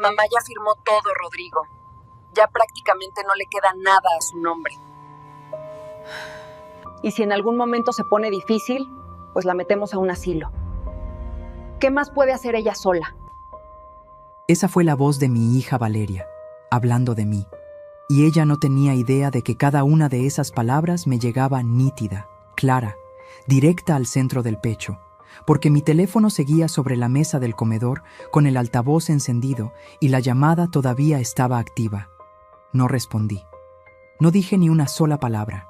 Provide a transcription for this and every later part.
Mamá ya firmó todo, Rodrigo. Ya prácticamente no le queda nada a su nombre. Y si en algún momento se pone difícil, pues la metemos a un asilo. ¿Qué más puede hacer ella sola? Esa fue la voz de mi hija Valeria, hablando de mí. Y ella no tenía idea de que cada una de esas palabras me llegaba nítida, clara, directa al centro del pecho, porque mi teléfono seguía sobre la mesa del comedor con el altavoz encendido y la llamada todavía estaba activa. No respondí. No dije ni una sola palabra.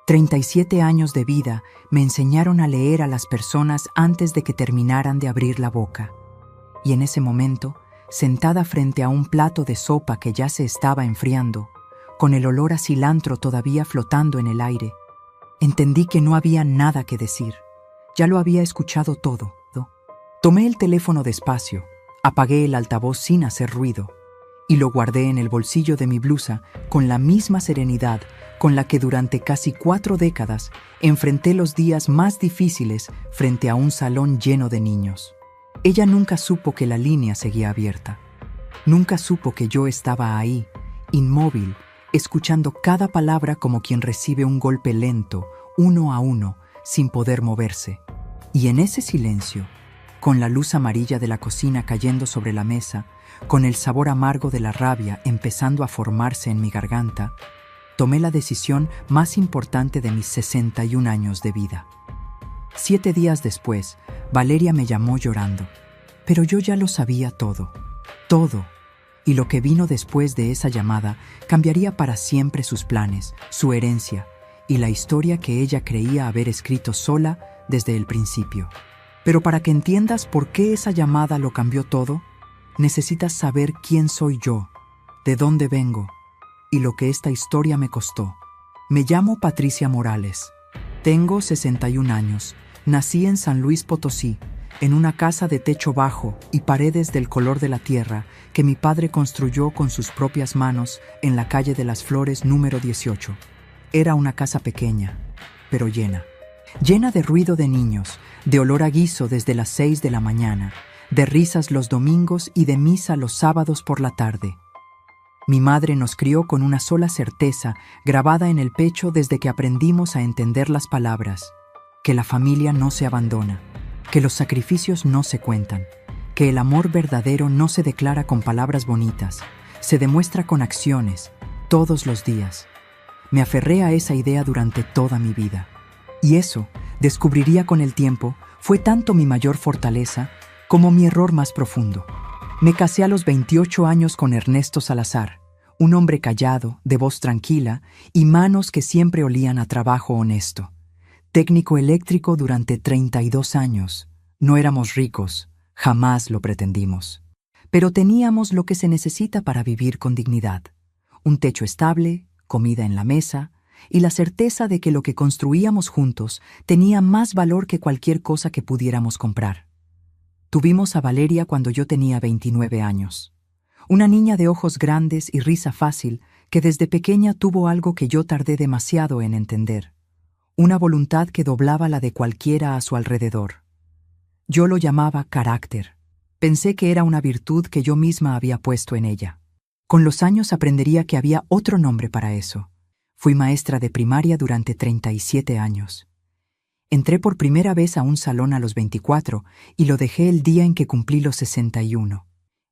37 años de vida me enseñaron a leer a las personas antes de que terminaran de abrir la boca. Y en ese momento, sentada frente a un plato de sopa que ya se estaba enfriando, con el olor a cilantro todavía flotando en el aire, entendí que no había nada que decir. Ya lo había escuchado todo. Tomé el teléfono despacio, apagué el altavoz sin hacer ruido y lo guardé en el bolsillo de mi blusa con la misma serenidad con la que durante casi 4 décadas enfrenté los días más difíciles frente a un salón lleno de niños. Ella nunca supo que la línea seguía abierta. Nunca supo que yo estaba ahí, inmóvil, escuchando cada palabra como quien recibe un golpe lento, uno a uno, sin poder moverse. Y en ese silencio, con la luz amarilla de la cocina cayendo sobre la mesa, con el sabor amargo de la rabia empezando a formarse en mi garganta, tomé la decisión más importante de mis 61 años de vida. 7 días después, Valeria me llamó llorando, pero yo ya lo sabía todo, y lo que vino después de esa llamada cambiaría para siempre sus planes, su herencia y la historia que ella creía haber escrito sola desde el principio. Pero para que entiendas por qué esa llamada lo cambió todo, necesitas saber quién soy yo, de dónde vengo y lo que esta historia me costó. Me llamo Patricia Morales. Tengo 61 años. Nací en San Luis Potosí, en una casa de techo bajo y paredes del color de la tierra que mi padre construyó con sus propias manos en la calle de las Flores número 18. Era una casa pequeña, pero llena de ruido de niños, de olor a guiso desde las 6 de la mañana, de risas los domingos y de misa los sábados por la tarde. Mi madre nos crió con una sola certeza grabada en el pecho desde que aprendimos a entender las palabras: que la familia no se abandona, que los sacrificios no se cuentan, que el amor verdadero no se declara con palabras bonitas, se demuestra con acciones, todos los días. Me aferré a esa idea durante toda mi vida. Y eso, descubriría con el tiempo, fue tanto mi mayor fortaleza como mi error más profundo. Me casé a los 28 años con Ernesto Salazar, un hombre callado, de voz tranquila y manos que siempre olían a trabajo honesto. Técnico eléctrico durante 32 años. No éramos ricos, jamás lo pretendimos. Pero teníamos lo que se necesita para vivir con dignidad. Un techo estable, comida en la mesa y la certeza de que lo que construíamos juntos tenía más valor que cualquier cosa que pudiéramos comprar. Tuvimos a Valeria cuando yo tenía 29 años. Una niña de ojos grandes y risa fácil que desde pequeña tuvo algo que yo tardé demasiado en entender. Una voluntad que doblaba la de cualquiera a su alrededor. Yo lo llamaba carácter. Pensé que era una virtud que yo misma había puesto en ella. Con los años aprendería que había otro nombre para eso. Fui maestra de primaria durante 37 años. Entré por primera vez a un salón a los 24 y lo dejé el día en que cumplí los 61.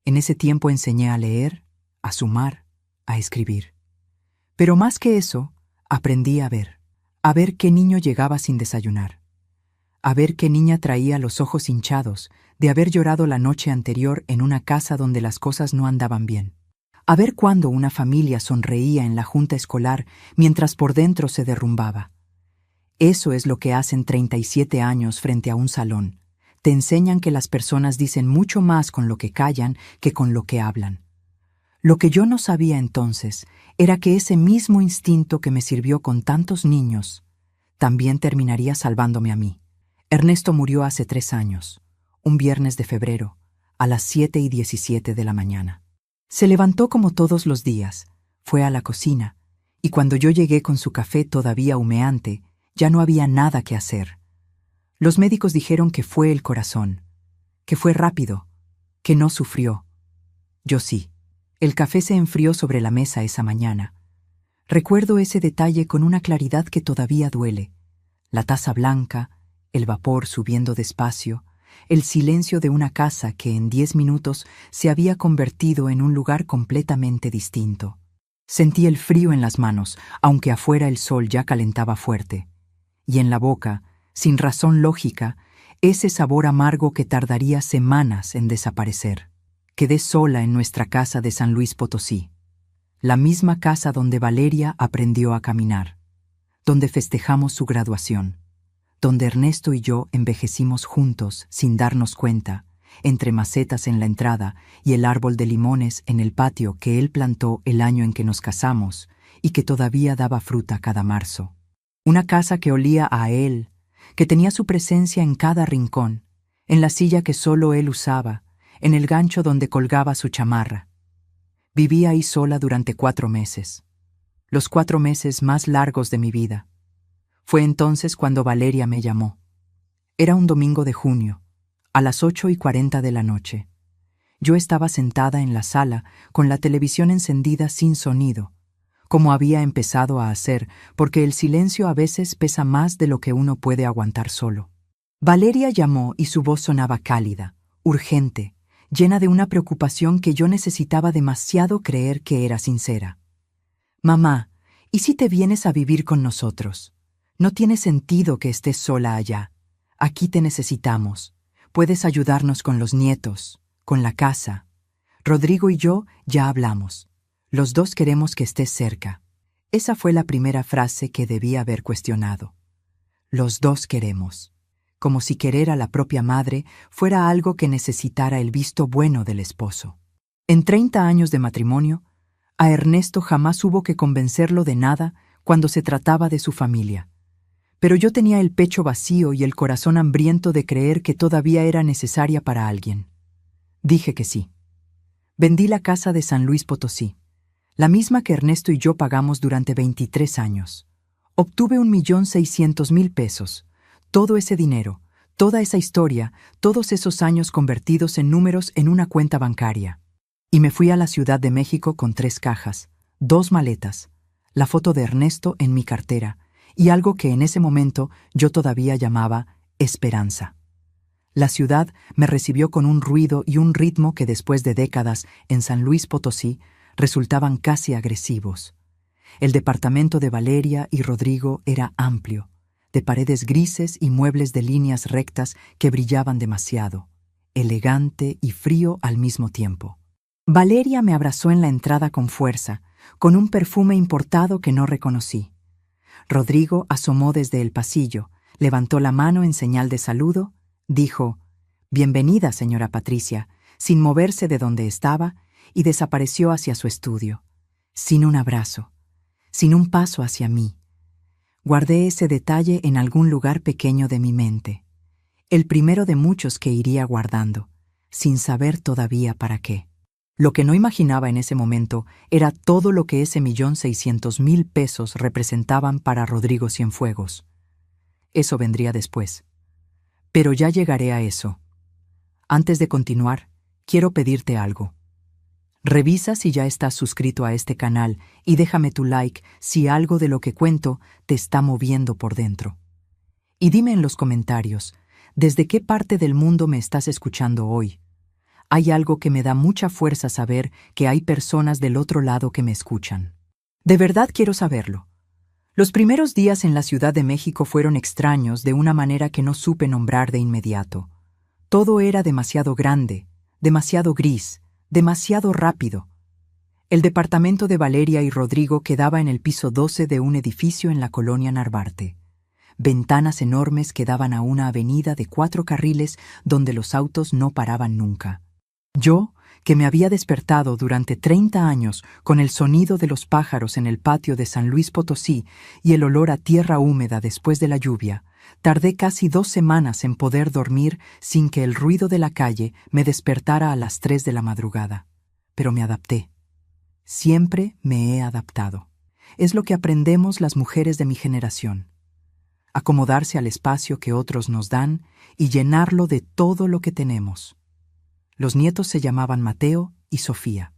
En ese tiempo enseñé a leer, a sumar, a escribir. Pero más que eso, aprendí a ver qué niño llegaba sin desayunar, a ver qué niña traía los ojos hinchados de haber llorado la noche anterior en una casa donde las cosas no andaban bien, a ver cuándo una familia sonreía en la junta escolar mientras por dentro se derrumbaba. Eso es lo que hacen 37 años frente a un salón. Te enseñan que las personas dicen mucho más con lo que callan que con lo que hablan. Lo que yo no sabía entonces era que ese mismo instinto que me sirvió con tantos niños también terminaría salvándome a mí. Ernesto murió hace 3 años, un viernes de febrero, a las 7:17 de la mañana. Se levantó como todos los días, fue a la cocina, y cuando yo llegué con su café todavía humeante, ya no había nada que hacer. Los médicos dijeron que fue el corazón, que fue rápido, que no sufrió. Yo sí. El café se enfrió sobre la mesa esa mañana. Recuerdo ese detalle con una claridad que todavía duele. La taza blanca, el vapor subiendo despacio, el silencio de una casa que en 10 minutos se había convertido en un lugar completamente distinto. Sentí el frío en las manos, aunque afuera el sol ya calentaba fuerte. Y en la boca, sin razón lógica, ese sabor amargo que tardaría semanas en desaparecer. Quedé sola en nuestra casa de San Luis Potosí, la misma casa donde Valeria aprendió a caminar, donde festejamos su graduación, donde Ernesto y yo envejecimos juntos sin darnos cuenta, entre macetas en la entrada y el árbol de limones en el patio que él plantó el año en que nos casamos y que todavía daba fruta cada marzo. Una casa que olía a él, que tenía su presencia en cada rincón, en la silla que solo él usaba, en el gancho donde colgaba su chamarra. Viví ahí sola durante 4 meses, los 4 meses más largos de mi vida. Fue entonces cuando Valeria me llamó. Era un domingo de junio, a las 8:40 de la noche. Yo estaba sentada en la sala con la televisión encendida sin sonido, como había empezado a hacer, porque el silencio a veces pesa más de lo que uno puede aguantar solo. Valeria llamó y su voz sonaba cálida, urgente, llena de una preocupación que yo necesitaba demasiado creer que era sincera. «Mamá, ¿y si te vienes a vivir con nosotros? No tiene sentido que estés sola allá. Aquí te necesitamos. Puedes ayudarnos con los nietos, con la casa. Rodrigo y yo ya hablamos. Los dos queremos que estés cerca». Esa fue la primera frase que debí haber cuestionado. Los dos queremos. Como si querer a la propia madre fuera algo que necesitara el visto bueno del esposo. En 30 años de matrimonio, a Ernesto jamás hubo que convencerlo de nada cuando se trataba de su familia. Pero yo tenía el pecho vacío y el corazón hambriento de creer que todavía era necesaria para alguien. Dije que sí. Vendí la casa de San Luis Potosí, la misma que Ernesto y yo pagamos durante 23 años. Obtuve 1.600.000 pesos. Todo ese dinero, toda esa historia, todos esos años convertidos en números en una cuenta bancaria. Y me fui a la Ciudad de México con 3 cajas, 2 maletas, la foto de Ernesto en mi cartera y algo que en ese momento yo todavía llamaba esperanza. La ciudad me recibió con un ruido y un ritmo que después de décadas en San Luis Potosí resultaban casi agresivos. El departamento de Valeria y Rodrigo era amplio, de paredes grises y muebles de líneas rectas que brillaban demasiado, elegante y frío al mismo tiempo. Valeria me abrazó en la entrada con fuerza, con un perfume importado que no reconocí. Rodrigo asomó desde el pasillo, levantó la mano en señal de saludo, dijo, «Bienvenida, señora Patricia», sin moverse de donde estaba, y desapareció hacia su estudio, sin un abrazo, sin un paso hacia mí. Guardé ese detalle en algún lugar pequeño de mi mente, el primero de muchos que iría guardando, sin saber todavía para qué. Lo que no imaginaba en ese momento era todo lo que ese 1.600.000 pesos representaban para Rodrigo Cienfuegos. Eso vendría después. Pero ya llegaré a eso. Antes de continuar, quiero pedirte algo. Revisa si ya estás suscrito a este canal y déjame tu like si algo de lo que cuento te está moviendo por dentro. Y dime en los comentarios, ¿desde qué parte del mundo me estás escuchando hoy? Hay algo que me da mucha fuerza saber que hay personas del otro lado que me escuchan. De verdad quiero saberlo. Los primeros días en la Ciudad de México fueron extraños de una manera que no supe nombrar de inmediato. Todo era demasiado grande, demasiado gris, demasiado rápido. El departamento de Valeria y Rodrigo quedaba en el piso 12 de un edificio en la colonia Narvarte. Ventanas enormes que daban a una avenida de 4 carriles donde los autos no paraban nunca. Yo, que me había despertado durante 30 años con el sonido de los pájaros en el patio de San Luis Potosí y el olor a tierra húmeda después de la lluvia, tardé casi 2 semanas en poder dormir sin que el ruido de la calle me despertara a las 3 de la madrugada. Pero me adapté. Siempre me he adaptado. Es lo que aprendemos las mujeres de mi generación. Acomodarse al espacio que otros nos dan y llenarlo de todo lo que tenemos. Los nietos se llamaban Mateo y Sofía.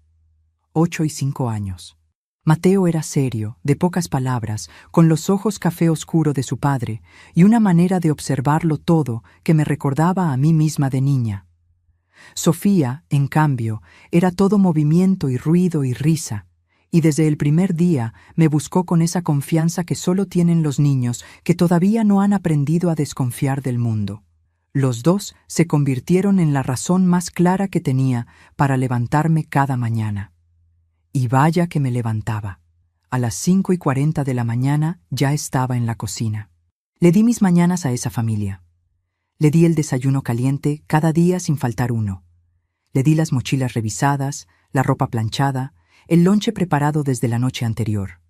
8 y 5 años. Mateo era serio, de pocas palabras, con los ojos café oscuro de su padre y una manera de observarlo todo que me recordaba a mí misma de niña. Sofía, en cambio, era todo movimiento y ruido y risa, y desde el primer día me buscó con esa confianza que solo tienen los niños que todavía no han aprendido a desconfiar del mundo. Los dos se convirtieron en la razón más clara que tenía para levantarme cada mañana. Y vaya que me levantaba. A las 5:40 de la mañana ya estaba en la cocina. Le di mis mañanas a esa familia. Le di el desayuno caliente cada día sin faltar uno. Le di las mochilas revisadas, la ropa planchada, el lonche preparado desde la noche anterior.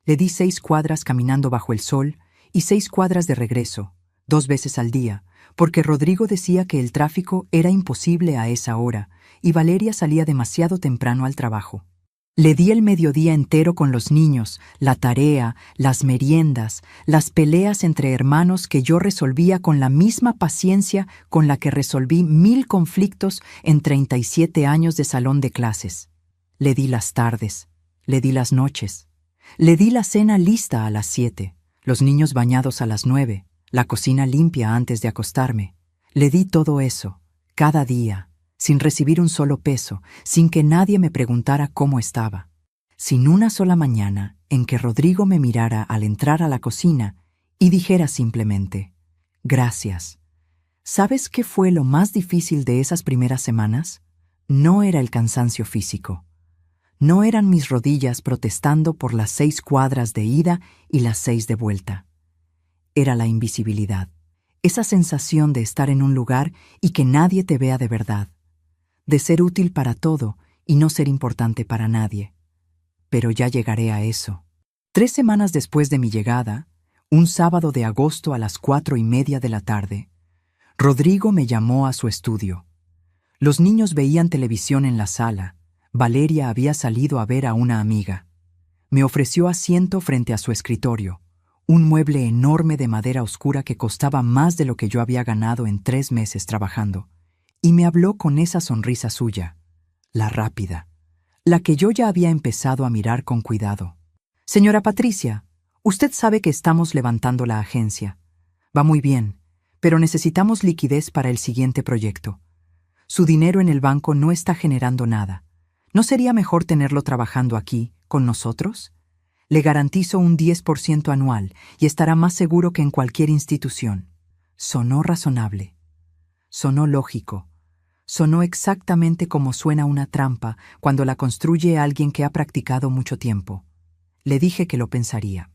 Le di 6 cuadras caminando bajo el sol y 6 cuadras de regreso, 2 veces al día, porque Rodrigo decía que el tráfico era imposible a esa hora y Valeria salía demasiado temprano al trabajo. Le di el mediodía entero con los niños, la tarea, las meriendas, las peleas entre hermanos que yo resolvía con la misma paciencia con la que resolví 1000 conflictos en 37 años de salón de clases. Le di las tardes, le di las noches, le di la cena lista a las 7, los niños bañados a las 9, la cocina limpia antes de acostarme. Le di todo eso, cada día, sin recibir un solo peso, sin que nadie me preguntara cómo estaba. Sin una sola mañana en que Rodrigo me mirara al entrar a la cocina y dijera simplemente, «Gracias». ¿Sabes qué fue lo más difícil de esas primeras semanas? No era el cansancio físico. No eran mis rodillas protestando por las 6 cuadras de ida y las 6 de vuelta. Era la invisibilidad, esa sensación de estar en un lugar y que nadie te vea de verdad, de ser útil para todo y no ser importante para nadie. Pero ya llegaré a eso. 3 semanas después de mi llegada, un sábado de agosto a las 4:30 de la tarde, Rodrigo me llamó a su estudio. Los niños veían televisión en la sala. Valeria había salido a ver a una amiga. Me ofreció asiento frente a su escritorio, un mueble enorme de madera oscura que costaba más de lo que yo había ganado en 3 meses trabajando, y me habló con esa sonrisa suya, la rápida, la que yo ya había empezado a mirar con cuidado. «Señora Patricia, usted sabe que estamos levantando la agencia. Va muy bien, pero necesitamos liquidez para el siguiente proyecto. Su dinero en el banco no está generando nada. ¿No sería mejor tenerlo trabajando aquí, con nosotros? Le garantizo un 10% anual y estará más seguro que en cualquier institución». Sonó razonable. Sonó lógico. Sonó exactamente como suena una trampa cuando la construye alguien que ha practicado mucho tiempo. Le dije que lo pensaría.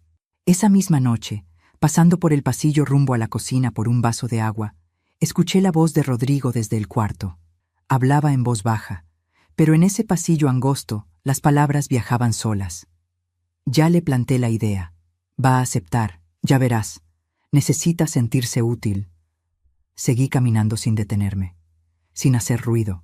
Esa misma noche, pasando por el pasillo rumbo a la cocina por un vaso de agua, escuché la voz de Rodrigo desde el cuarto. Hablaba en voz baja, pero en ese pasillo angosto las palabras viajaban solas. «Ya le planté la idea. Va a aceptar, ya verás. Necesita sentirse útil». Seguí caminando sin detenerme, sin hacer ruido.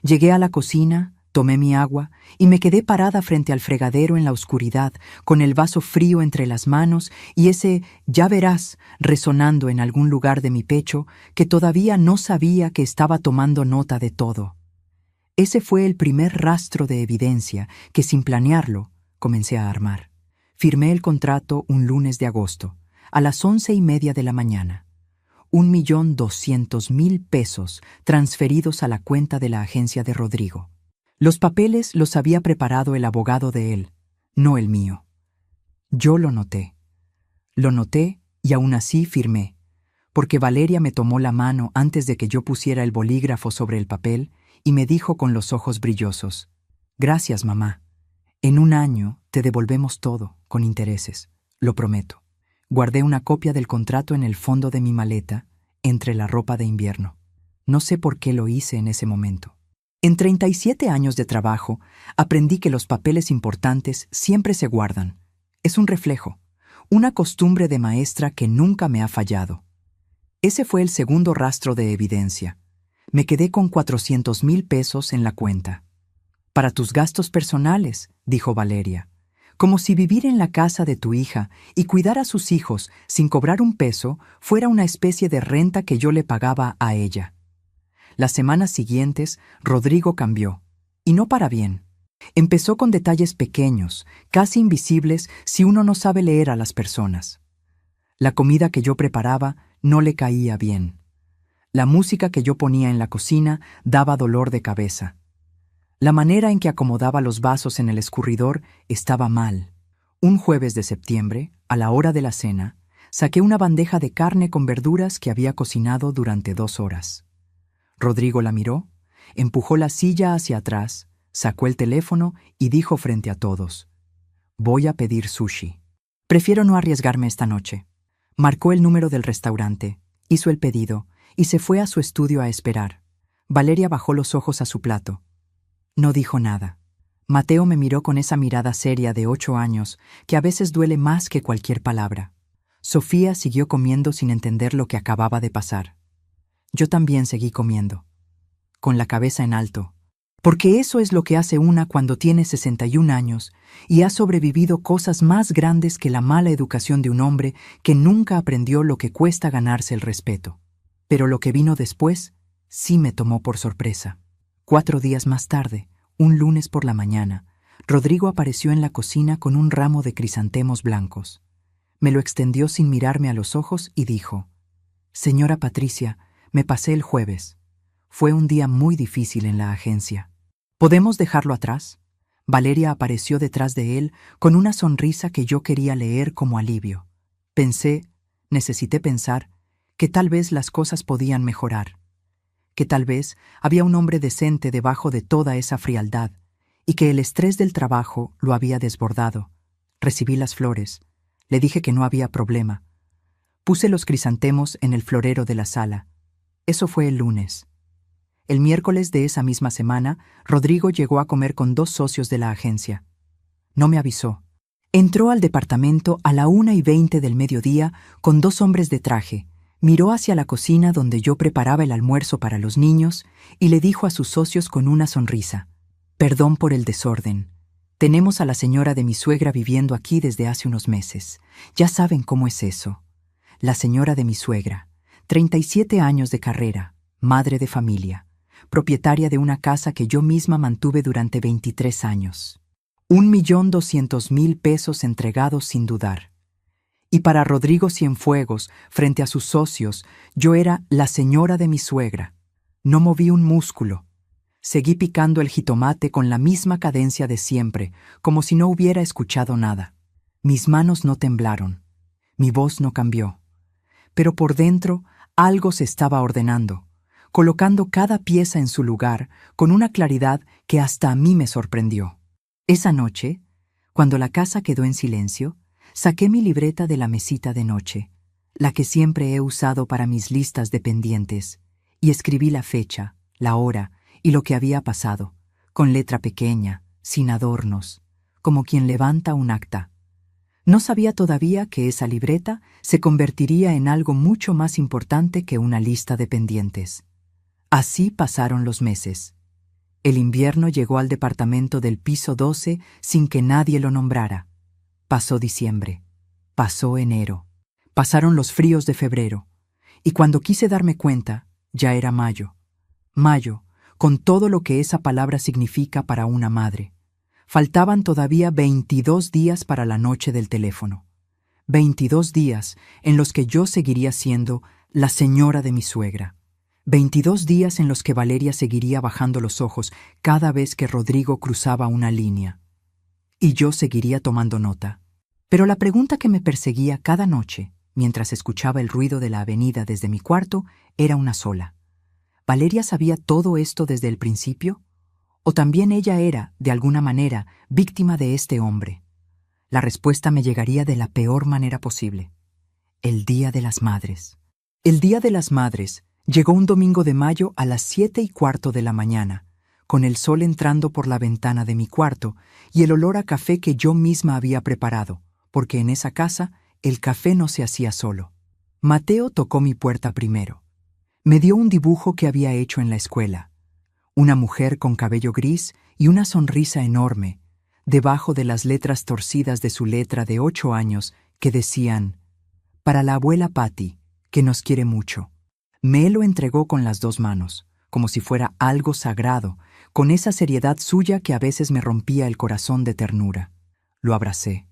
Llegué a la cocina, tomé mi agua y me quedé parada frente al fregadero en la oscuridad, con el vaso frío entre las manos y ese «ya verás» resonando en algún lugar de mi pecho que todavía no sabía que estaba tomando nota de todo. Ese fue el primer rastro de evidencia que, sin planearlo, comencé a armar. Firmé el contrato un lunes de agosto, a las 11:30 de la mañana. 1.200.000 pesos transferidos a la cuenta de la agencia de Rodrigo. Los papeles los había preparado el abogado de él, no el mío. Yo lo noté. Lo noté y aún así firmé, porque Valeria me tomó la mano antes de que yo pusiera el bolígrafo sobre el papel y me dijo con los ojos brillosos, «Gracias, mamá. En 1 año te devolvemos todo, con intereses, lo prometo». Guardé una copia del contrato en el fondo de mi maleta, entre la ropa de invierno. No sé por qué lo hice en ese momento. En 37 años de trabajo, aprendí que los papeles importantes siempre se guardan. Es un reflejo, una costumbre de maestra que nunca me ha fallado. Ese fue el segundo rastro de evidencia. Me quedé con 400.000 pesos en la cuenta. «Para tus gastos personales», dijo Valeria. Como si vivir en la casa de tu hija y cuidar a sus hijos sin cobrar un peso fuera una especie de renta que yo le pagaba a ella. Las semanas siguientes, Rodrigo cambió, y no para bien. Empezó con detalles pequeños, casi invisibles si uno no sabe leer a las personas. La comida que yo preparaba no le caía bien. La música que yo ponía en la cocina daba dolor de cabeza. La manera en que acomodaba los vasos en el escurridor estaba mal. Un jueves de septiembre, a la hora de la cena, saqué una bandeja de carne con verduras que había cocinado durante 2 horas. Rodrigo la miró, empujó la silla hacia atrás, sacó el teléfono y dijo frente a todos: «Voy a pedir sushi. Prefiero no arriesgarme esta noche». Marcó el número del restaurante, hizo el pedido y se fue a su estudio a esperar. Valeria bajó los ojos a su plato. No dijo nada. Mateo me miró con esa mirada seria de 8 años que a veces duele más que cualquier palabra. Sofía siguió comiendo sin entender lo que acababa de pasar. Yo también seguí comiendo, con la cabeza en alto, porque eso es lo que hace una cuando tiene 61 años y ha sobrevivido cosas más grandes que la mala educación de un hombre que nunca aprendió lo que cuesta ganarse el respeto. Pero lo que vino después sí me tomó por sorpresa. 4 días más tarde, un lunes por la mañana, Rodrigo apareció en la cocina con un ramo de crisantemos blancos. Me lo extendió sin mirarme a los ojos y dijo: «Señora Patricia, me pasé el jueves. Fue un día muy difícil en la agencia. ¿Podemos dejarlo atrás?». Valeria apareció detrás de él con una sonrisa que yo quería leer como alivio. Necesité pensar, que tal vez las cosas podían mejorar. Que tal vez había un hombre decente debajo de toda esa frialdad y que el estrés del trabajo lo había desbordado. Recibí las flores. Le dije que no había problema. Puse los crisantemos en el florero de la sala. Eso fue el lunes. El miércoles de esa misma semana, Rodrigo llegó a comer con 2 socios de la agencia. No me avisó. Entró al departamento a la 1:20 del mediodía con 2 hombres de traje. Miró hacia la cocina donde yo preparaba el almuerzo para los niños y le dijo a sus socios con una sonrisa: «Perdón por el desorden. Tenemos a la señora de mi suegra viviendo aquí desde hace unos meses. Ya saben cómo es eso. La señora de mi suegra, 37 años de carrera, madre de familia, propietaria de una casa que yo misma mantuve durante 23 años. 1.200.000 pesos entregados sin dudar. Y para Rodrigo Cienfuegos, frente a sus socios, yo era la señora de mi suegra. No moví un músculo. Seguí picando el jitomate con la misma cadencia de siempre, como si no hubiera escuchado nada. Mis manos no temblaron. Mi voz no cambió. Pero por dentro algo se estaba ordenando, colocando cada pieza en su lugar con una claridad que hasta a mí me sorprendió. Esa noche, cuando la casa quedó en silencio, saqué mi libreta de la mesita de noche, la que siempre he usado para mis listas de pendientes, y escribí la fecha, la hora y lo que había pasado, con letra pequeña, sin adornos, como quien levanta un acta. No sabía todavía que esa libreta se convertiría en algo mucho más importante que una lista de pendientes. Así pasaron los meses. El invierno llegó al departamento del piso 12 sin que nadie lo nombrara. Pasó diciembre. Pasó enero. Pasaron los fríos de febrero. Y cuando quise darme cuenta, ya era mayo. Mayo, con todo lo que esa palabra significa para una madre. Faltaban todavía 22 días para la noche del teléfono. 22 días en los que yo seguiría siendo la señora de mi suegra. 22 días en los que Valeria seguiría bajando los ojos cada vez que Rodrigo cruzaba una línea. Y yo seguiría tomando nota. Pero la pregunta que me perseguía cada noche, mientras escuchaba el ruido de la avenida desde mi cuarto, era una sola. ¿Valeria sabía todo esto desde el principio? ¿O también ella era, de alguna manera, víctima de este hombre? La respuesta me llegaría de la peor manera posible. El Día de las Madres. El Día de las Madres llegó un domingo de mayo a las 7:15 de la mañana, con el sol entrando por la ventana de mi cuarto y el olor a café que yo misma había preparado, porque en esa casa el café no se hacía solo. Mateo tocó mi puerta primero. Me dio un dibujo que había hecho en la escuela. Una mujer con cabello gris y una sonrisa enorme, debajo de las letras torcidas de su letra de 8 años que decían: «Para la abuela Patty, que nos quiere mucho». Me lo entregó con las 2 manos, como si fuera algo sagrado, con esa seriedad suya que a veces me rompía el corazón de ternura. Lo abracé.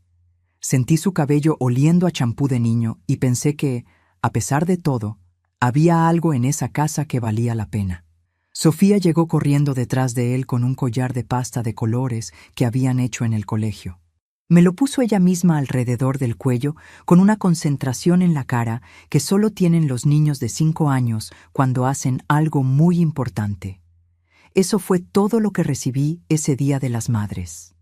Sentí su cabello oliendo a champú de niño y pensé que, a pesar de todo, había algo en esa casa que valía la pena. Sofía llegó corriendo detrás de él con un collar de pasta de colores que habían hecho en el colegio. Me lo puso ella misma alrededor del cuello con una concentración en la cara que solo tienen los niños de 5 años cuando hacen algo muy importante. Eso fue todo lo que recibí ese Día de las Madres.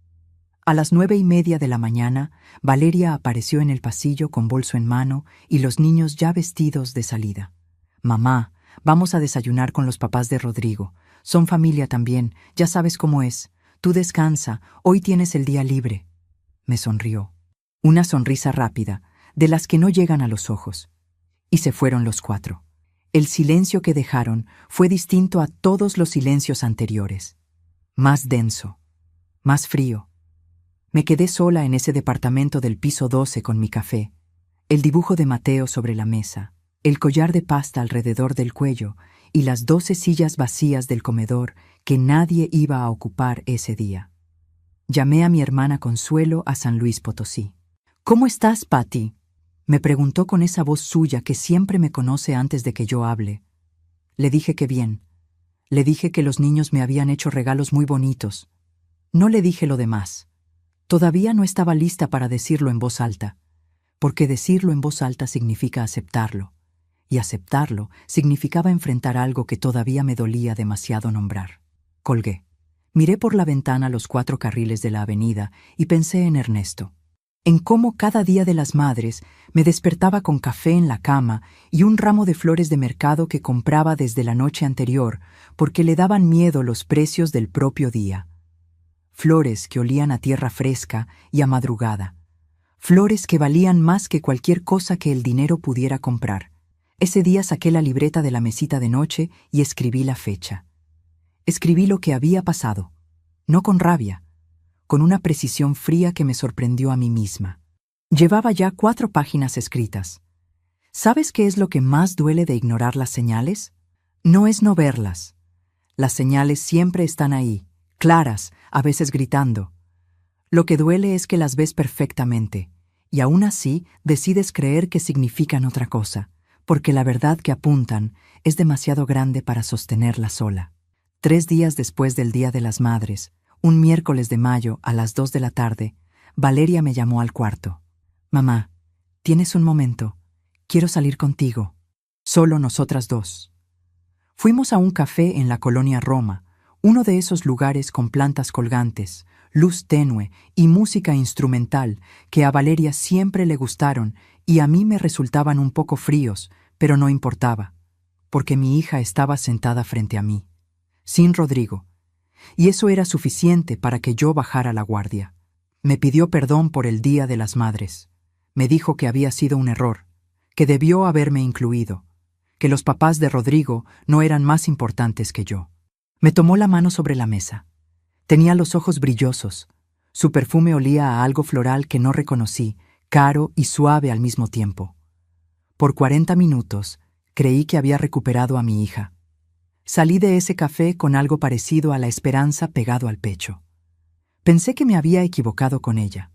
A las 9:30 de la mañana, Valeria apareció en el pasillo con bolso en mano y los niños ya vestidos de salida. «Mamá, vamos a desayunar con los papás de Rodrigo. Son familia también, ya sabes cómo es. Tú descansa, hoy tienes el día libre». Me sonrió. Una sonrisa rápida, de las que no llegan a los ojos. Y se fueron los 4. El silencio que dejaron fue distinto a todos los silencios anteriores. Más denso, más frío. Me quedé sola en ese departamento del piso 12 con mi café, el dibujo de Mateo sobre la mesa, el collar de pasta alrededor del cuello y las 12 sillas vacías del comedor que nadie iba a ocupar ese día. Llamé a mi hermana Consuelo a San Luis Potosí. «¿Cómo estás, Patty?», me preguntó con esa voz suya que siempre me conoce antes de que yo hable. Le dije que bien. Le dije que los niños me habían hecho regalos muy bonitos. No le dije lo demás. Todavía no estaba lista para decirlo en voz alta, porque decirlo en voz alta significa aceptarlo, y aceptarlo significaba enfrentar algo que todavía me dolía demasiado nombrar. Colgué. Miré por la ventana los 4 carriles de la avenida y pensé en Ernesto, en cómo cada Día de las Madres me despertaba con café en la cama y un ramo de flores de mercado que compraba desde la noche anterior porque le daban miedo los precios del propio día. Flores que olían a tierra fresca y a madrugada. Flores que valían más que cualquier cosa que el dinero pudiera comprar. Ese día saqué la libreta de la mesita de noche y escribí la fecha. Escribí lo que había pasado, no con rabia, con una precisión fría que me sorprendió a mí misma. Llevaba ya 4 páginas escritas. ¿Sabes qué es lo que más duele de ignorar las señales? No es no verlas. Las señales siempre están ahí, claras, a veces gritando. Lo que duele es que las ves perfectamente, y aún así decides creer que significan otra cosa, porque la verdad que apuntan es demasiado grande para sostenerla sola. 3 días después del Día de las Madres, un miércoles de mayo a las 2 de la tarde, Valeria me llamó al cuarto. «Mamá, ¿tienes un momento? Quiero salir contigo. Solo nosotras 2». Fuimos a un café en la colonia Roma, uno de esos lugares con plantas colgantes, luz tenue y música instrumental que a Valeria siempre le gustaron y a mí me resultaban un poco fríos, pero no importaba, porque mi hija estaba sentada frente a mí, sin Rodrigo, y eso era suficiente para que yo bajara la guardia. Me pidió perdón por el Día de las Madres. Me dijo que había sido un error, que debió haberme incluido, que los papás de Rodrigo no eran más importantes que yo. Me tomó la mano sobre la mesa. Tenía los ojos brillosos. Su perfume olía a algo floral que no reconocí, caro y suave al mismo tiempo. Por 40 minutos creí que había recuperado a mi hija. Salí de ese café con algo parecido a la esperanza pegado al pecho. Pensé que me había equivocado con ella,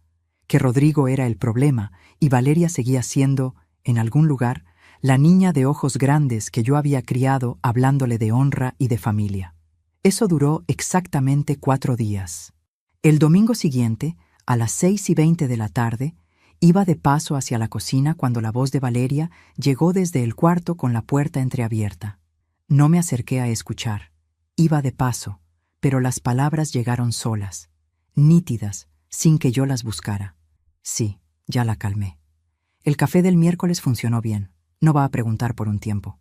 que Rodrigo era el problema y Valeria seguía siendo, en algún lugar, la niña de ojos grandes que yo había criado hablándole de honra y de familia. Eso duró exactamente 4 días. El domingo siguiente, a las 6:20 de la tarde, iba de paso hacia la cocina cuando la voz de Valeria llegó desde el cuarto con la puerta entreabierta. No me acerqué a escuchar. Iba de paso, pero las palabras llegaron solas, nítidas, sin que yo las buscara. Sí, ya la calmé. El café del miércoles funcionó bien. No va a preguntar por un tiempo.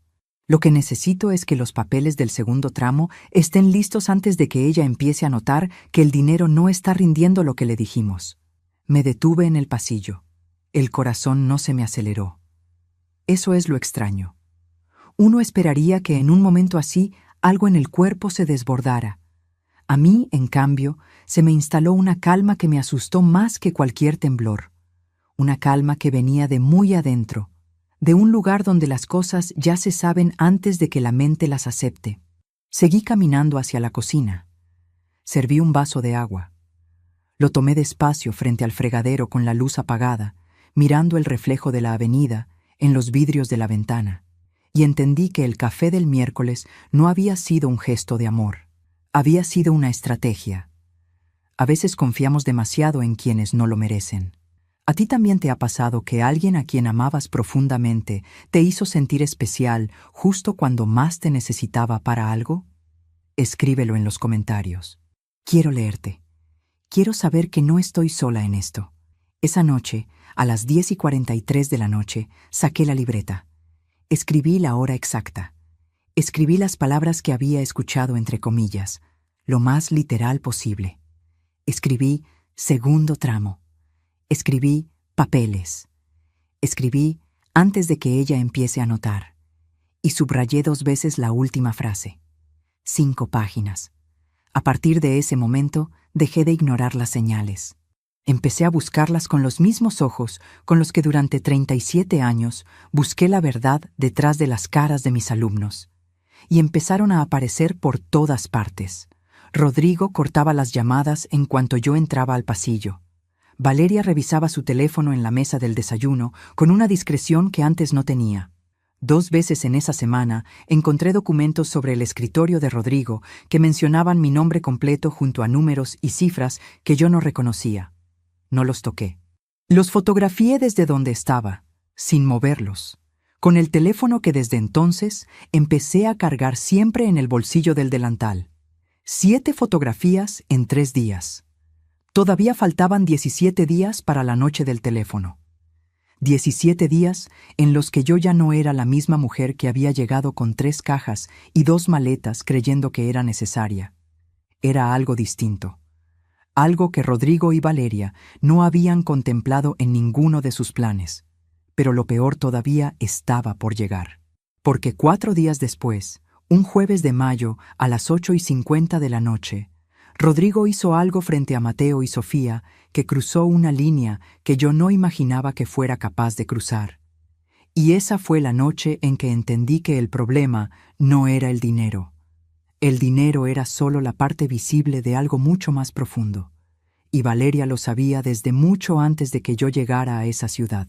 Lo que necesito es que los papeles del segundo tramo estén listos antes de que ella empiece a notar que el dinero no está rindiendo lo que le dijimos. Me detuve en el pasillo. El corazón no se me aceleró. Eso es lo extraño. Uno esperaría que en un momento así algo en el cuerpo se desbordara. A mí, en cambio, se me instaló una calma que me asustó más que cualquier temblor. Una calma que venía de muy adentro, de un lugar donde las cosas ya se saben antes de que la mente las acepte. Seguí caminando hacia la cocina. Serví un vaso de agua. Lo tomé despacio frente al fregadero con la luz apagada, mirando el reflejo de la avenida en los vidrios de la ventana, y entendí que el café del miércoles no había sido un gesto de amor, había sido una estrategia. A veces confiamos demasiado en quienes no lo merecen. ¿A ti también te ha pasado que alguien a quien amabas profundamente te hizo sentir especial justo cuando más te necesitaba para algo? Escríbelo en los comentarios. Quiero leerte. Quiero saber que no estoy sola en esto. Esa noche, a las 10:43 de la noche, saqué la libreta. Escribí la hora exacta. Escribí las palabras que había escuchado entre comillas, lo más literal posible. Escribí segundo tramo. Escribí papeles. Escribí antes de que ella empiece a notar. Y subrayé 2 veces la última frase. 5 páginas. A partir de ese momento, dejé de ignorar las señales. Empecé a buscarlas con los mismos ojos con los que durante 37 años busqué la verdad detrás de las caras de mis alumnos. Y empezaron a aparecer por todas partes. Rodrigo cortaba las llamadas en cuanto yo entraba al pasillo. Valeria revisaba su teléfono en la mesa del desayuno con una discreción que antes no tenía. 2 veces en esa semana encontré documentos sobre el escritorio de Rodrigo que mencionaban mi nombre completo junto a números y cifras que yo no reconocía. No los toqué. Los fotografié desde donde estaba, sin moverlos, con el teléfono que desde entonces empecé a cargar siempre en el bolsillo del delantal. 7 fotografías en 3 días. Todavía faltaban 17 días para la noche del teléfono. 17 días en los que yo ya no era la misma mujer que había llegado con 3 cajas y 2 maletas creyendo que era necesaria. Era algo distinto. Algo que Rodrigo y Valeria no habían contemplado en ninguno de sus planes. Pero lo peor todavía estaba por llegar. Porque 4 días después, un jueves de mayo a las 8:50 de la noche, Rodrigo hizo algo frente a Mateo y Sofía que cruzó una línea que yo no imaginaba que fuera capaz de cruzar. Y esa fue la noche en que entendí que el problema no era el dinero. El dinero era solo la parte visible de algo mucho más profundo. Y Valeria lo sabía desde mucho antes de que yo llegara a esa ciudad.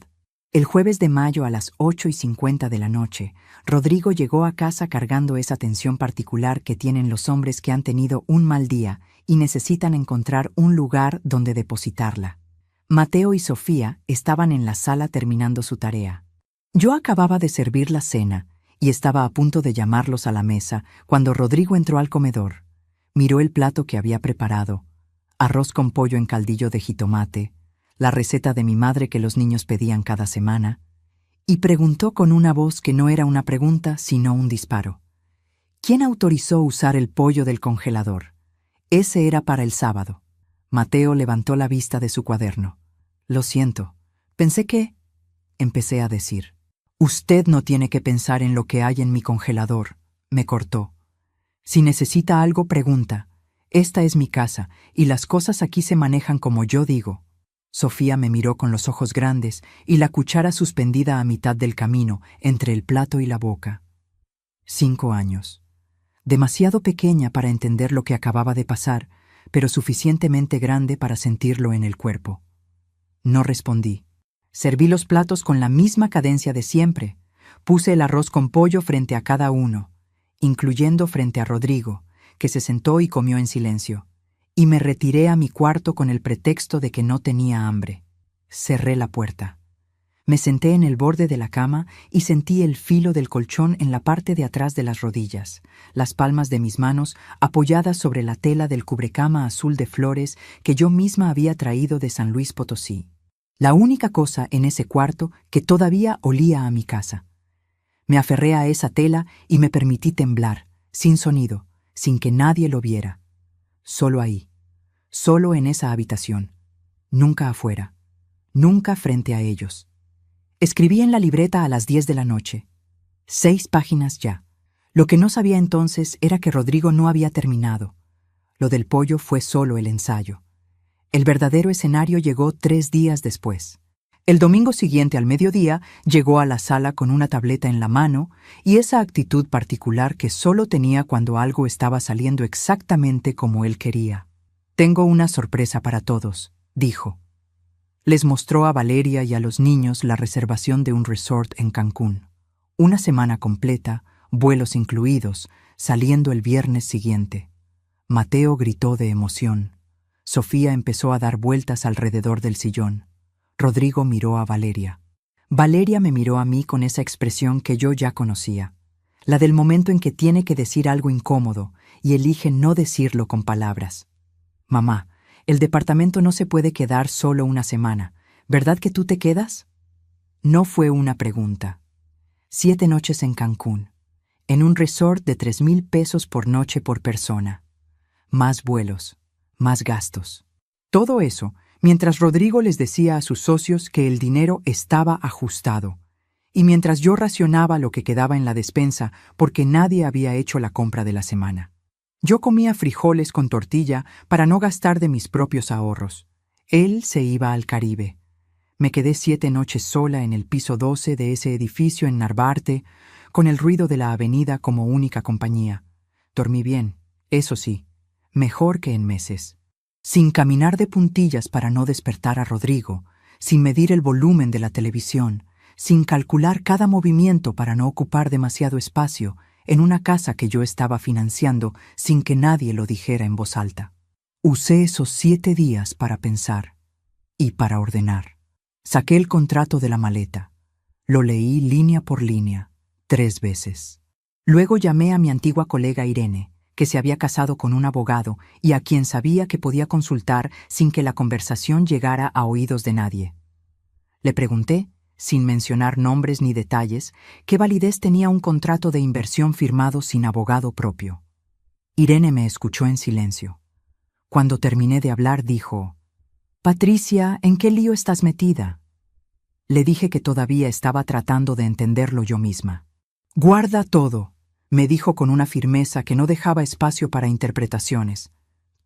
El jueves de mayo a las 8:50 de la noche, Rodrigo llegó a casa cargando esa tensión particular que tienen los hombres que han tenido un mal día y necesitan encontrar un lugar donde depositarla. Mateo y Sofía estaban en la sala terminando su tarea. Yo acababa de servir la cena y estaba a punto de llamarlos a la mesa cuando Rodrigo entró al comedor. Miró el plato que había preparado: arroz con pollo en caldillo de jitomate, la receta de mi madre que los niños pedían cada semana, y preguntó con una voz que no era una pregunta sino un disparo: ¿quién autorizó usar el pollo del congelador? Ese era para el sábado. Mateo levantó la vista de su cuaderno. Lo siento, pensé que... Empecé a decir. Usted no tiene que pensar en lo que hay en mi congelador, me cortó. Si necesita algo, pregunta. Esta es mi casa y las cosas aquí se manejan como yo digo. Sofía me miró con los ojos grandes y la cuchara suspendida a mitad del camino entre el plato y la boca. 5 años. Demasiado pequeña para entender lo que acababa de pasar, pero suficientemente grande para sentirlo en el cuerpo. No respondí. Serví los platos con la misma cadencia de siempre. Puse el arroz con pollo frente a cada uno, incluyendo frente a Rodrigo, que se sentó y comió en silencio, y me retiré a mi cuarto con el pretexto de que no tenía hambre. Cerré la puerta. Me senté en el borde de la cama y sentí el filo del colchón en la parte de atrás de las rodillas, las palmas de mis manos apoyadas sobre la tela del cubrecama azul de flores que yo misma había traído de San Luis Potosí. La única cosa en ese cuarto que todavía olía a mi casa. Me aferré a esa tela y me permití temblar, sin sonido, sin que nadie lo viera. Solo ahí, solo en esa habitación, nunca afuera, nunca frente a ellos. Escribí en la libreta a las 10 de la noche. 6 páginas ya. Lo que no sabía entonces era que Rodrigo no había terminado. Lo del pollo fue solo el ensayo. El verdadero escenario llegó 3 días después. El domingo siguiente al mediodía llegó a la sala con una tableta en la mano y esa actitud particular que solo tenía cuando algo estaba saliendo exactamente como él quería. «Tengo una sorpresa para todos», dijo. Les mostró a Valeria y a los niños la reservación de un resort en Cancún. Una semana completa, vuelos incluidos, saliendo el viernes siguiente. Mateo gritó de emoción. Sofía empezó a dar vueltas alrededor del sillón. Rodrigo miró a Valeria. Valeria me miró a mí con esa expresión que yo ya conocía, la del momento en que tiene que decir algo incómodo y elige no decirlo con palabras. «Mamá, el departamento no se puede quedar solo una semana. ¿Verdad que tú te quedas?» No fue una pregunta. 7 noches en Cancún, en un resort de 3,000 pesos por noche por persona. Más vuelos, más gastos. Todo eso mientras Rodrigo les decía a sus socios que el dinero estaba ajustado, y mientras yo racionaba lo que quedaba en la despensa porque nadie había hecho la compra de la semana. Yo comía frijoles con tortilla para no gastar de mis propios ahorros. Él se iba al Caribe. Me quedé 7 noches sola en el piso 12 de ese edificio en Narvarte, con el ruido de la avenida como única compañía. Dormí bien, eso sí, mejor que en meses. Sin caminar de puntillas para no despertar a Rodrigo, sin medir el volumen de la televisión, sin calcular cada movimiento para no ocupar demasiado espacio, en una casa que yo estaba financiando sin que nadie lo dijera en voz alta. Usé esos 7 días para pensar y para ordenar. Saqué el contrato de la maleta. Lo leí línea por línea, 3 veces. Luego llamé a mi antigua colega Irene, que se había casado con un abogado y a quien sabía que podía consultar sin que la conversación llegara a oídos de nadie. Le pregunté, sin mencionar nombres ni detalles, qué validez tenía un contrato de inversión firmado sin abogado propio. Irene me escuchó en silencio. Cuando terminé de hablar, dijo: «Patricia, ¿en qué lío estás metida?» Le dije que todavía estaba tratando de entenderlo yo misma. «Guarda todo», me dijo con una firmeza que no dejaba espacio para interpretaciones.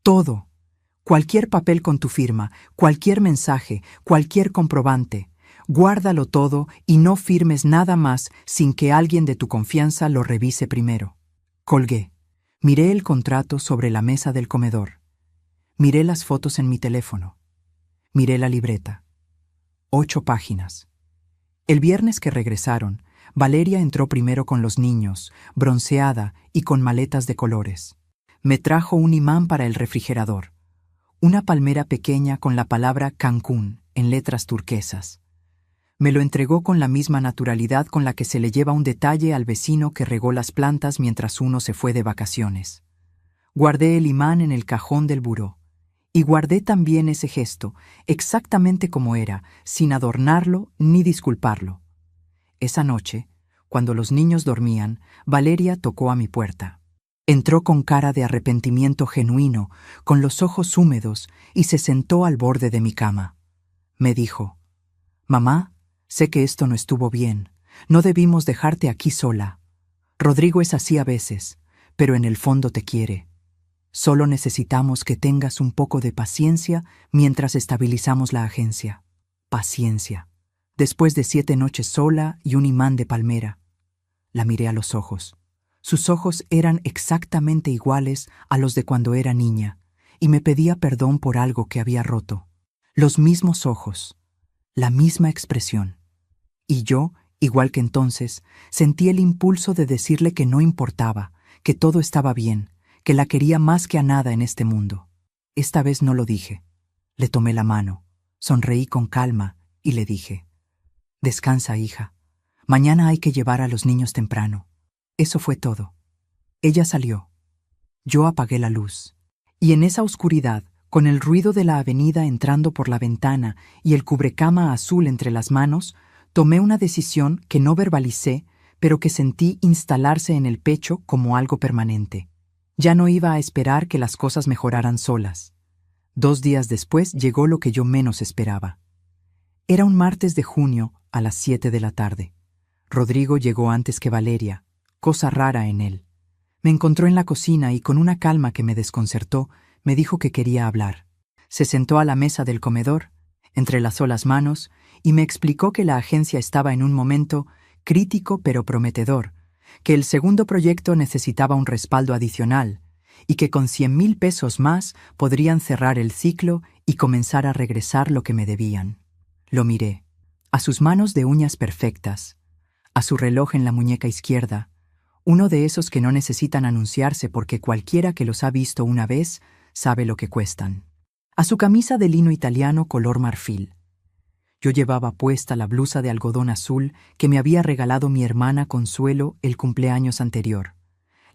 «Todo. Cualquier papel con tu firma, cualquier mensaje, cualquier comprobante. Guárdalo todo y no firmes nada más sin que alguien de tu confianza lo revise primero». Colgué. Miré el contrato sobre la mesa del comedor. Miré las fotos en mi teléfono. Miré la libreta. 8 páginas. El viernes que regresaron, Valeria entró primero con los niños, bronceada y con maletas de colores. Me trajo un imán para el refrigerador. Una palmera pequeña con la palabra Cancún en letras turquesas. Me lo entregó con la misma naturalidad con la que se le lleva un detalle al vecino que regó las plantas mientras uno se fue de vacaciones. Guardé el imán en el cajón del buró. Y guardé también ese gesto, exactamente como era, sin adornarlo ni disculparlo. Esa noche, cuando los niños dormían, Valeria tocó a mi puerta. Entró con cara de arrepentimiento genuino, con los ojos húmedos, y se sentó al borde de mi cama. Me dijo: «Mamá, sé que esto no estuvo bien. No debimos dejarte aquí sola. Rodrigo es así a veces, pero en el fondo te quiere. Solo necesitamos que tengas un poco de paciencia mientras estabilizamos la agencia». Paciencia. Después de 7 noches sola y un imán de palmera. La miré a los ojos. Sus ojos eran exactamente iguales a los de cuando era niña, y me pedía perdón por algo que había roto. Los mismos ojos, la misma expresión. Y yo, igual que entonces, sentí el impulso de decirle que no importaba, que todo estaba bien, que la quería más que a nada en este mundo. Esta vez no lo dije. Le tomé la mano, sonreí con calma y le dije: «Descansa, hija. Mañana hay que llevar a los niños temprano». Eso fue todo. Ella salió. Yo apagué la luz. Y en esa oscuridad, con el ruido de la avenida entrando por la ventana y el cubrecama azul entre las manos, tomé una decisión que no verbalicé, pero que sentí instalarse en el pecho como algo permanente. Ya no iba a esperar que las cosas mejoraran solas. 2 días después llegó lo que yo menos esperaba. Era un martes de junio a las 7 de la tarde. Rodrigo llegó antes que Valeria, cosa rara en él. Me encontró en la cocina y con una calma que me desconcertó, me dijo que quería hablar. Se sentó a la mesa del comedor entrelazó las manos y me explicó que la agencia estaba en un momento crítico pero prometedor, que el segundo proyecto necesitaba un respaldo adicional y que con 100,000 pesos más podrían cerrar el ciclo y comenzar a regresar lo que me debían. Lo miré. A sus manos de uñas perfectas, a su reloj en la muñeca izquierda, uno de esos que no necesitan anunciarse porque cualquiera que los ha visto una vez sabe lo que cuestan. A su camisa de lino italiano color marfil. Yo llevaba puesta la blusa de algodón azul que me había regalado mi hermana Consuelo el cumpleaños anterior,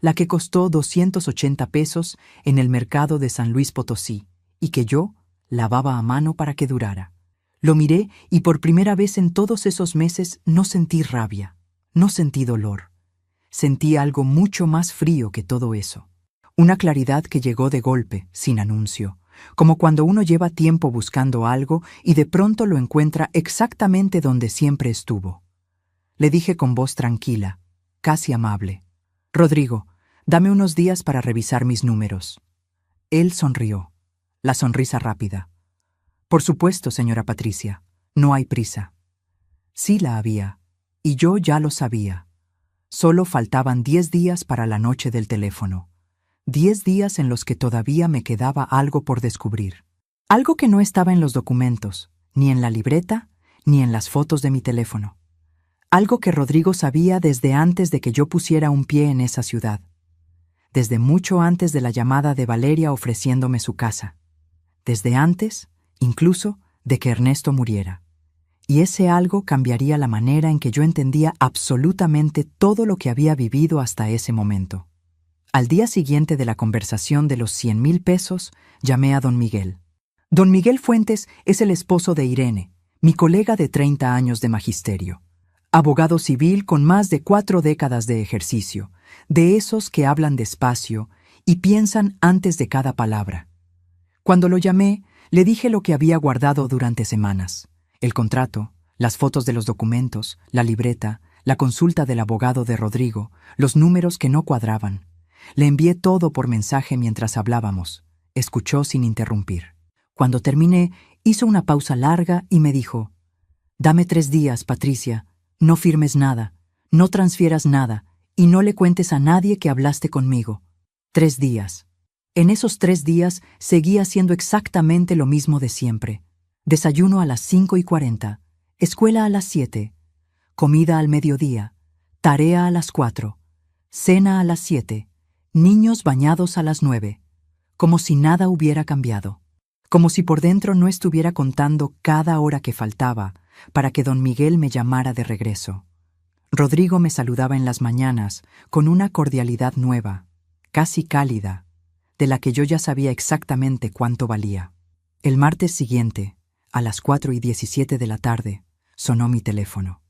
la que costó 280 pesos en el mercado de San Luis Potosí y que yo lavaba a mano para que durara. Lo miré y por primera vez en todos esos meses no sentí rabia, no sentí dolor. Sentí algo mucho más frío que todo eso. Una claridad que llegó de golpe, sin anuncio, como cuando uno lleva tiempo buscando algo y de pronto lo encuentra exactamente donde siempre estuvo. Le dije con voz tranquila, casi amable: «Rodrigo, dame unos días para revisar mis números». Él sonrió, la sonrisa rápida. «Por supuesto, señora Patricia, no hay prisa». Sí la había, y yo ya lo sabía. Solo faltaban 10 días para la noche del teléfono. 10 días en los que todavía me quedaba algo por descubrir. Algo que no estaba en los documentos, ni en la libreta, ni en las fotos de mi teléfono. Algo que Rodrigo sabía desde antes de que yo pusiera un pie en esa ciudad. Desde mucho antes de la llamada de Valeria ofreciéndome su casa. Desde antes, incluso, de que Ernesto muriera. Y ese algo cambiaría la manera en que yo entendía absolutamente todo lo que había vivido hasta ese momento. Al día siguiente de la conversación de los 100,000 pesos, llamé a don Miguel. Don Miguel Fuentes es el esposo de Irene, mi colega de 30 años de magisterio. Abogado civil con más de 4 décadas de ejercicio, de esos que hablan despacio y piensan antes de cada palabra. Cuando lo llamé, le dije lo que había guardado durante semanas: el contrato, las fotos de los documentos, la libreta, la consulta del abogado de Rodrigo, los números que no cuadraban. Le envié todo por mensaje mientras hablábamos. Escuchó sin interrumpir. Cuando terminé, hizo una pausa larga y me dijo: «Dame 3 días, Patricia. No firmes nada, no transfieras nada y no le cuentes a nadie que hablaste conmigo». 3 días. En esos 3 días seguí haciendo exactamente lo mismo de siempre. Desayuno a las 5:40, escuela a las 7, comida al mediodía, tarea a las 4, cena a las 7, niños bañados a las 9, como si nada hubiera cambiado, como si por dentro no estuviera contando cada hora que faltaba para que don Miguel me llamara de regreso. Rodrigo me saludaba en las mañanas con una cordialidad nueva, casi cálida, de la que yo ya sabía exactamente cuánto valía. El martes siguiente, a las 4:17 de la tarde, sonó mi teléfono.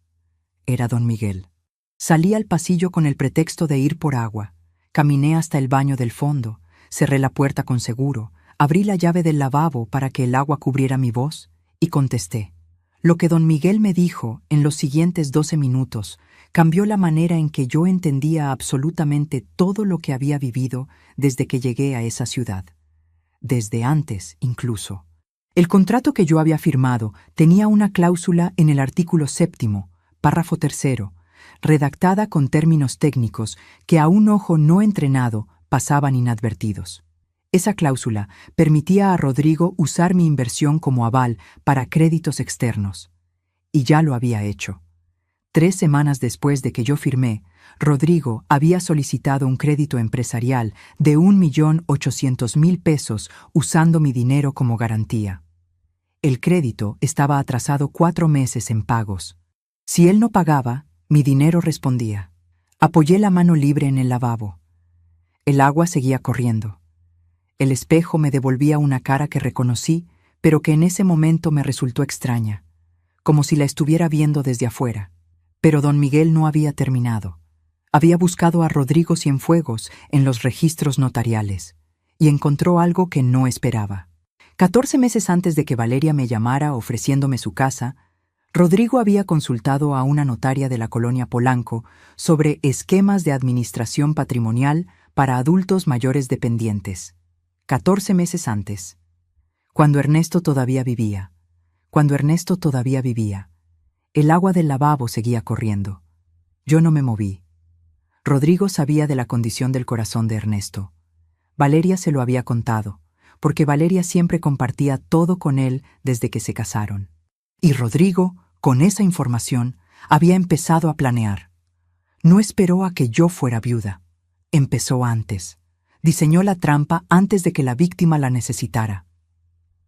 Era don Miguel. Salí al pasillo con el pretexto de ir por agua. Caminé hasta el baño del fondo, cerré la puerta con seguro, abrí la llave del lavabo para que el agua cubriera mi voz y contesté. Lo que don Miguel me dijo en los siguientes 12 minutos cambió la manera en que yo entendía absolutamente todo lo que había vivido desde que llegué a esa ciudad. Desde antes, incluso. El contrato que yo había firmado tenía una cláusula en el artículo 7º, párrafo 3º, redactada con términos técnicos que a un ojo no entrenado pasaban inadvertidos. Esa cláusula permitía a Rodrigo usar mi inversión como aval para créditos externos. Y ya lo había hecho. 3 semanas después de que yo firmé, Rodrigo había solicitado un crédito empresarial de 1.800.000 pesos usando mi dinero como garantía. El crédito estaba atrasado 4 meses en pagos. Si él no pagaba, mi dinero respondía. Apoyé la mano libre en el lavabo. El agua seguía corriendo. El espejo me devolvía una cara que reconocí, pero que en ese momento me resultó extraña, como si la estuviera viendo desde afuera. Pero don Miguel no había terminado. Había buscado a Rodrigo Cienfuegos en los registros notariales y encontró algo que no esperaba. 14 meses antes de que Valeria me llamara ofreciéndome su casa, Rodrigo había consultado a una notaria de la colonia Polanco sobre esquemas de administración patrimonial para adultos mayores dependientes. 14 meses antes, cuando Ernesto todavía vivía, cuando Ernesto todavía vivía. El agua del lavabo seguía corriendo. Yo no me moví. Rodrigo sabía de la condición del corazón de Ernesto. Valeria se lo había contado, porque Valeria siempre compartía todo con él desde que se casaron. Y Rodrigo, con esa información, había empezado a planear. No esperó a que yo fuera viuda. Empezó antes. Diseñó la trampa antes de que la víctima la necesitara.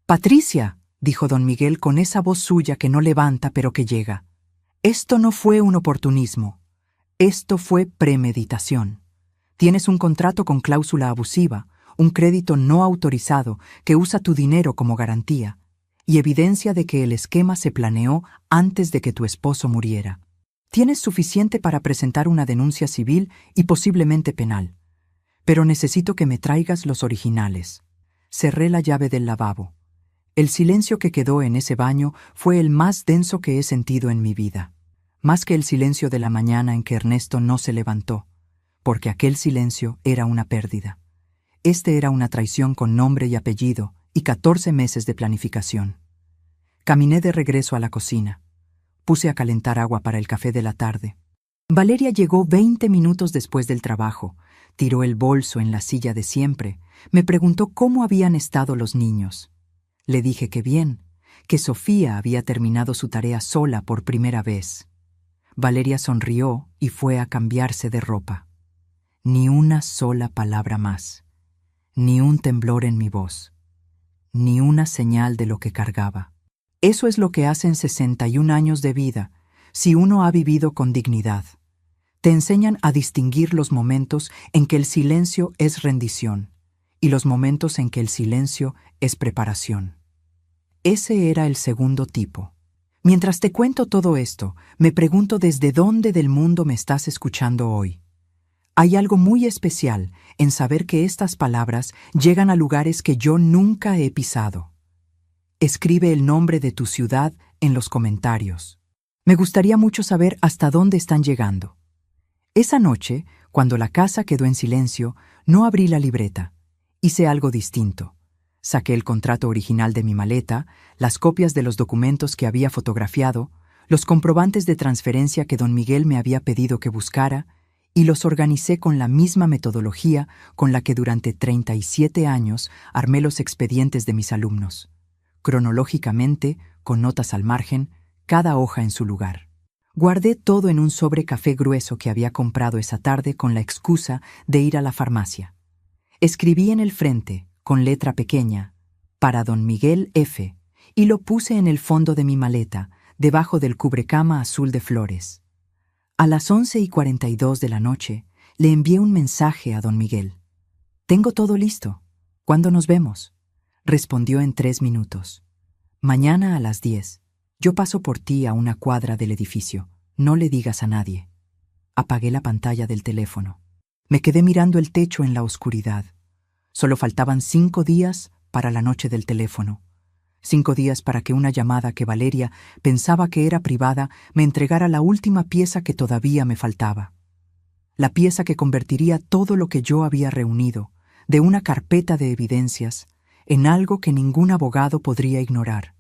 «Patricia», dijo don Miguel con esa voz suya que no levanta pero que llega. «Esto no fue un oportunismo. Esto fue premeditación. Tienes un contrato con cláusula abusiva, un crédito no autorizado que usa tu dinero como garantía, y evidencia de que el esquema se planeó antes de que tu esposo muriera. Tienes suficiente para presentar una denuncia civil y posiblemente penal. Pero necesito que me traigas los originales». Cerré la llave del lavabo. El silencio que quedó en ese baño fue el más denso que he sentido en mi vida. Más que el silencio de la mañana en que Ernesto no se levantó, porque aquel silencio era una pérdida. Este era una traición con nombre y apellido y 14 meses de planificación. Caminé de regreso a la cocina. Puse a calentar agua para el café de la tarde. Valeria llegó 20 minutos después del trabajo, tiró el bolso en la silla de siempre, me preguntó cómo habían estado los niños. Le dije que bien, que Sofía había terminado su tarea sola por primera vez. Valeria sonrió y fue a cambiarse de ropa. Ni una sola palabra más, ni un temblor en mi voz, ni una señal de lo que cargaba. Eso es lo que hacen 61 años de vida, si uno ha vivido con dignidad. Te enseñan a distinguir los momentos en que el silencio es rendición y los momentos en que el silencio es preparación. Ese era el segundo tipo. Mientras te cuento todo esto, me pregunto desde dónde del mundo me estás escuchando hoy. Hay algo muy especial en saber que estas palabras llegan a lugares que yo nunca he pisado. Escribe el nombre de tu ciudad en los comentarios. Me gustaría mucho saber hasta dónde están llegando. Esa noche, cuando la casa quedó en silencio, no abrí la libreta. Hice algo distinto. Saqué el contrato original de mi maleta, las copias de los documentos que había fotografiado, los comprobantes de transferencia que don Miguel me había pedido que buscara, y los organicé con la misma metodología con la que durante 37 años armé los expedientes de mis alumnos. Cronológicamente, con notas al margen, cada hoja en su lugar. Guardé todo en un sobre café grueso que había comprado esa tarde con la excusa de ir a la farmacia. Escribí en el frente, con letra pequeña, para don Miguel F., y lo puse en el fondo de mi maleta, debajo del cubrecama azul de flores. A las 11:42 de la noche, le envié un mensaje a don Miguel. «Tengo todo listo. ¿Cuándo nos vemos?». Respondió en 3 minutos. «Mañana a las 10. Yo paso por ti a una cuadra del edificio. No le digas a nadie». Apagué la pantalla del teléfono. Me quedé mirando el techo en la oscuridad. Solo faltaban 5 días para la noche del teléfono. 5 días para que una llamada que Valeria pensaba que era privada me entregara la última pieza que todavía me faltaba. La pieza que convertiría todo lo que yo había reunido, de una carpeta de evidencias, en algo que ningún abogado podría ignorar.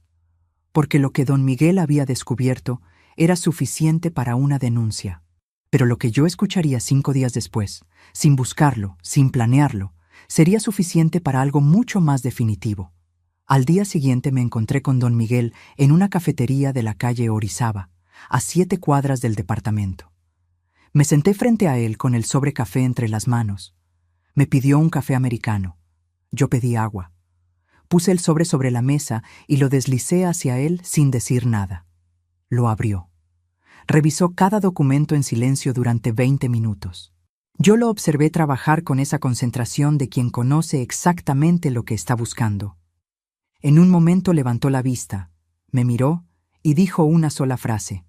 Porque lo que don Miguel había descubierto era suficiente para una denuncia. Pero lo que yo escucharía 5 días después, sin buscarlo, sin planearlo, sería suficiente para algo mucho más definitivo. Al día siguiente me encontré con don Miguel en una cafetería de la calle Orizaba, a 7 cuadras del departamento. Me senté frente a él con el sobre café entre las manos. Me pidió un café americano. Yo pedí agua. Puse el sobre la mesa y lo deslicé hacia él sin decir nada. Lo abrió. Revisó cada documento en silencio durante 20 minutos. Yo lo observé trabajar con esa concentración de quien conoce exactamente lo que está buscando. En un momento levantó la vista, me miró y dijo una sola frase.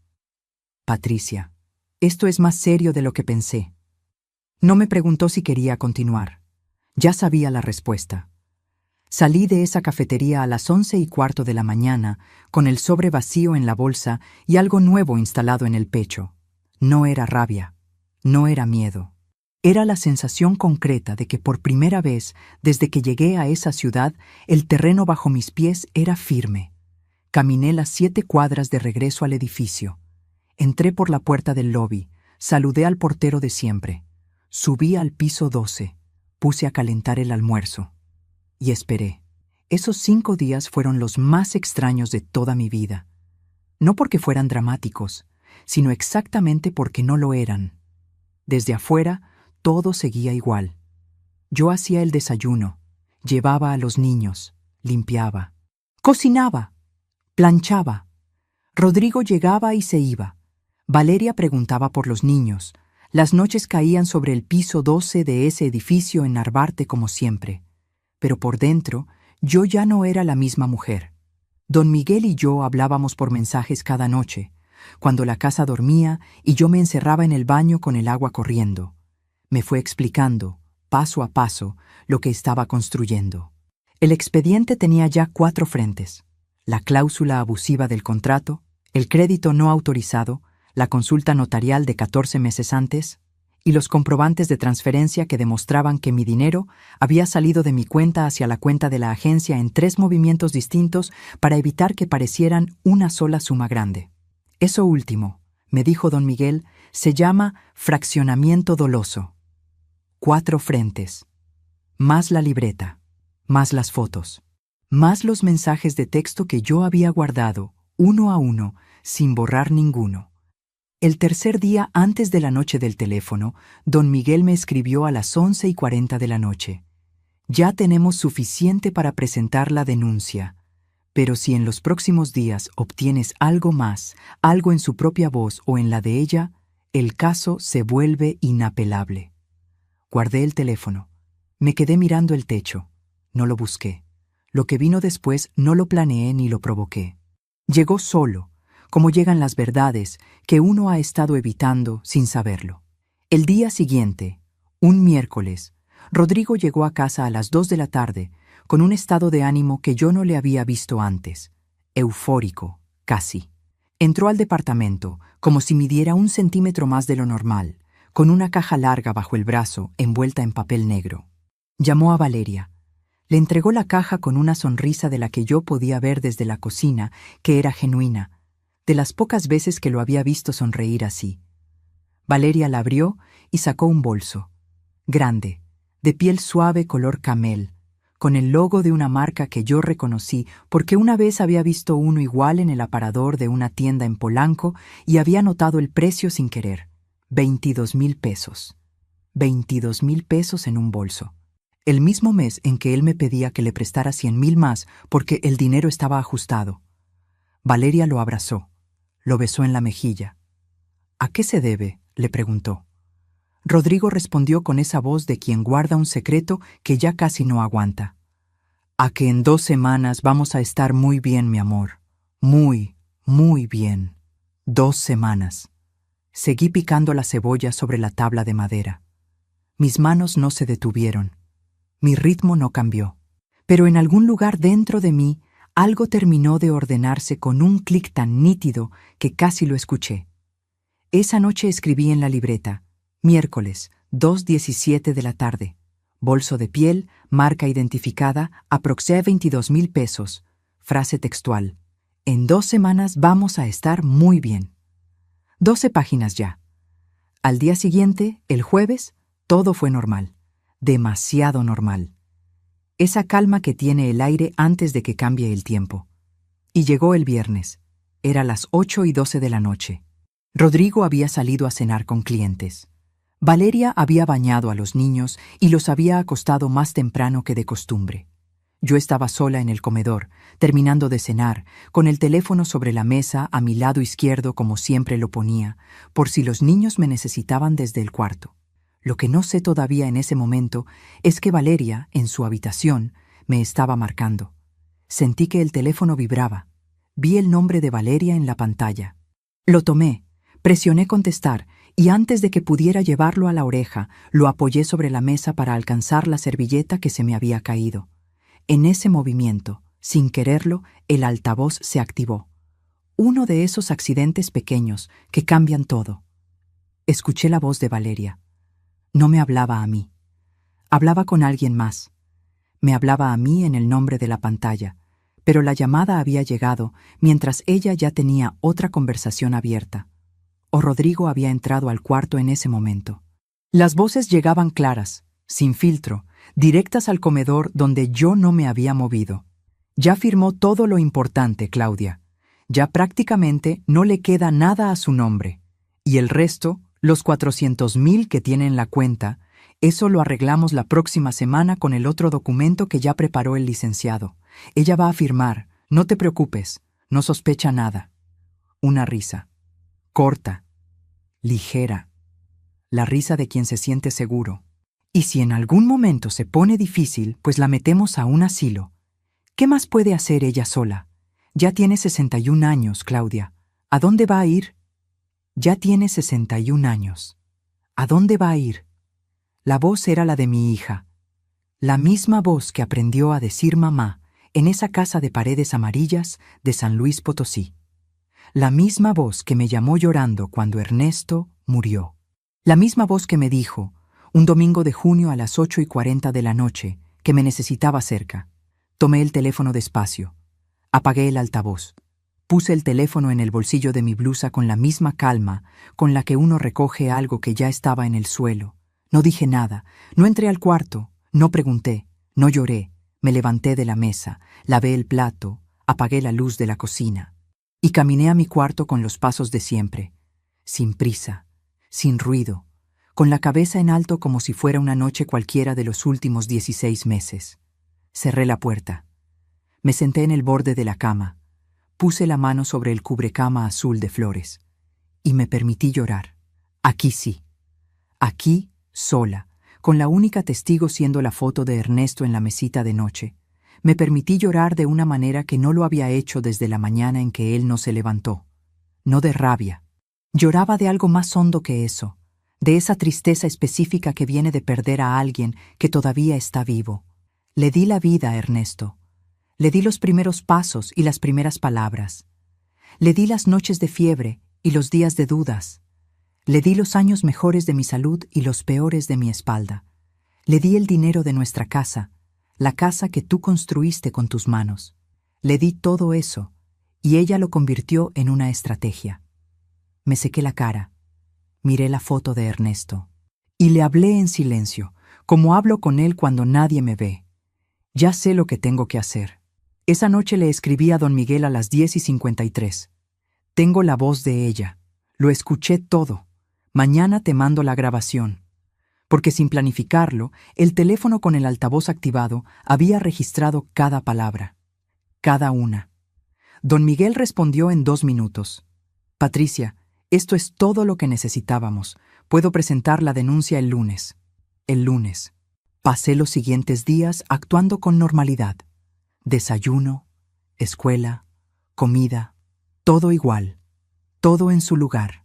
«Patricia, esto es más serio de lo que pensé». No me preguntó si quería continuar. Ya sabía la respuesta. Salí de esa cafetería a las 11:15 de la mañana, con el sobre vacío en la bolsa y algo nuevo instalado en el pecho. No era rabia, no era miedo. Era la sensación concreta de que por primera vez, desde que llegué a esa ciudad, el terreno bajo mis pies era firme, Caminé las 7 cuadras de regreso al edificio. Entré por la puerta del lobby, saludé al portero de siempre. Subí al piso 12, puse a calentar el almuerzo. Y esperé. Esos 5 días fueron los más extraños de toda mi vida. No porque fueran dramáticos, sino exactamente porque no lo eran. Desde afuera, todo seguía igual. Yo hacía el desayuno, llevaba a los niños, limpiaba, cocinaba, planchaba. Rodrigo llegaba y se iba. Valeria preguntaba por los niños. Las noches caían sobre el piso 12 de ese edificio en Narvarte como siempre. Pero por dentro, yo ya no era la misma mujer. Don Miguel y yo hablábamos por mensajes cada noche, cuando la casa dormía y yo me encerraba en el baño con el agua corriendo. Me fue explicando, paso a paso, lo que estaba construyendo. El expediente tenía ya 4 frentes: la cláusula abusiva del contrato, el crédito no autorizado, la consulta notarial de 14 meses antes y los comprobantes de transferencia que demostraban que mi dinero había salido de mi cuenta hacia la cuenta de la agencia en 3 movimientos distintos para evitar que parecieran una sola suma grande. Eso último, me dijo don Miguel, se llama fraccionamiento doloso. 4 frentes, más la libreta, más las fotos, más los mensajes de texto que yo había guardado, uno a uno, sin borrar ninguno. El tercer día antes de la noche del teléfono, don Miguel me escribió a las 11:40 de la noche. Ya tenemos suficiente para presentar la denuncia, pero si en los próximos días obtienes algo más, algo en su propia voz o en la de ella, el caso se vuelve inapelable. Guardé el teléfono. Me quedé mirando el techo. No lo busqué. Lo que vino después no lo planeé ni lo provoqué. Llegó solo, como llegan las verdades que uno ha estado evitando sin saberlo. El día siguiente, un miércoles, Rodrigo llegó a casa a las 2 de la tarde con un estado de ánimo que yo no le había visto antes, eufórico, casi. Entró al departamento como si midiera 1 centímetro más de lo normal, con una caja larga bajo el brazo envuelta en papel negro. Llamó a Valeria. Le entregó la caja con una sonrisa de la que yo podía ver desde la cocina que era genuina, de las pocas veces que lo había visto sonreír así. Valeria la abrió y sacó un bolso, grande, de piel suave color camel, con el logo de una marca que yo reconocí porque una vez había visto uno igual en el aparador de una tienda en Polanco y había notado el precio sin querer. 22,000 pesos. 22,000 pesos en un bolso. El mismo mes en que él me pedía que le prestara 100,000 más porque el dinero estaba ajustado. Valeria lo abrazó, lo besó en la mejilla. ¿A qué se debe?, le preguntó. Rodrigo respondió con esa voz de quien guarda un secreto que ya casi no aguanta. A que en 2 semanas vamos a estar muy bien, mi amor. Muy, muy bien. 2 semanas. Seguí picando la cebolla sobre la tabla de madera. Mis manos no se detuvieron. Mi ritmo no cambió. Pero en algún lugar dentro de mí, algo terminó de ordenarse con un clic tan nítido que casi lo escuché. Esa noche escribí en la libreta: miércoles, 2:17 de la tarde. Bolso de piel, marca identificada, aproxé 22,000 pesos. Frase textual: en 2 semanas vamos a estar muy bien. 12 páginas ya. Al día siguiente, el jueves, todo fue normal. Demasiado normal. Esa calma que tiene el aire antes de que cambie el tiempo. Y llegó el viernes. Era las 8:12 de la noche. Rodrigo había salido a cenar con clientes. Valeria había bañado a los niños y los había acostado más temprano que de costumbre. Yo estaba sola en el comedor, terminando de cenar, con el teléfono sobre la mesa a mi lado izquierdo como siempre lo ponía, por si los niños me necesitaban desde el cuarto. Lo que no sé todavía en ese momento es que Valeria, en su habitación, me estaba marcando. Sentí que el teléfono vibraba. Vi el nombre de Valeria en la pantalla. Lo tomé, presioné contestar y antes de que pudiera llevarlo a la oreja, lo apoyé sobre la mesa para alcanzar la servilleta que se me había caído. En ese movimiento, sin quererlo, el altavoz se activó. Uno de esos accidentes pequeños que cambian todo. Escuché la voz de Valeria. No me hablaba a mí. Hablaba con alguien más. Me hablaba a mí en el nombre de la pantalla, pero la llamada había llegado mientras ella ya tenía otra conversación abierta. O Rodrigo había entrado al cuarto en ese momento. Las voces llegaban claras, sin filtro, directas al comedor donde yo no me había movido. Ya firmó todo lo importante, Claudia. Ya prácticamente no le queda nada a su nombre. Y el resto, los 400,000 que tiene en la cuenta, eso lo arreglamos la próxima semana con el otro documento que ya preparó el licenciado. Ella va a firmar, no te preocupes, no sospecha nada. Una risa. Corta. Ligera. La risa de quien se siente seguro. Y si en algún momento se pone difícil, pues la metemos a un asilo. ¿Qué más puede hacer ella sola? Ya tiene 61 años, Claudia. ¿A dónde va a ir? Ya tiene 61 años. ¿A dónde va a ir? La voz era la de mi hija. La misma voz que aprendió a decir mamá en esa casa de paredes amarillas de San Luis Potosí. La misma voz que me llamó llorando cuando Ernesto murió. La misma voz que me dijo, un domingo de junio a las 8:40 de la noche, que me necesitaba cerca. Tomé el teléfono despacio. Apagué el altavoz. Puse el teléfono en el bolsillo de mi blusa con la misma calma con la que uno recoge algo que ya estaba en el suelo. No dije nada, no entré al cuarto, no pregunté, no lloré. Me levanté de la mesa, lavé el plato, apagué la luz de la cocina y caminé a mi cuarto con los pasos de siempre, sin prisa, sin ruido, con la cabeza en alto como si fuera una noche cualquiera de los últimos 16 meses. Cerré la puerta. Me senté en el borde de la cama, puse la mano sobre el cubrecama azul de flores y me permití llorar. Aquí sí. Aquí, sola, con la única testigo siendo la foto de Ernesto en la mesita de noche. Me permití llorar de una manera que no lo había hecho desde la mañana en que él no se levantó. No de rabia. Lloraba de algo más hondo que eso, de esa tristeza específica que viene de perder a alguien que todavía está vivo. Le di la vida a Ernesto. Le di los primeros pasos y las primeras palabras. Le di las noches de fiebre y los días de dudas. Le di los años mejores de mi salud y los peores de mi espalda. Le di el dinero de nuestra casa, la casa que tú construiste con tus manos. Le di todo eso, y ella lo convirtió en una estrategia. Me sequé la cara, miré la foto de Ernesto, y le hablé en silencio, como hablo con él cuando nadie me ve. Ya sé lo que tengo que hacer. Esa noche le escribí a don Miguel a las 10:53. Tengo la voz de ella. Lo escuché todo. Mañana te mando la grabación. Porque sin planificarlo, el teléfono con el altavoz activado había registrado cada palabra. Cada una. Don Miguel respondió en 2 minutos. Patricia, esto es todo lo que necesitábamos. Puedo presentar la denuncia el lunes. El lunes. Pasé los siguientes días actuando con normalidad. Desayuno, escuela, comida, todo igual, todo en su lugar.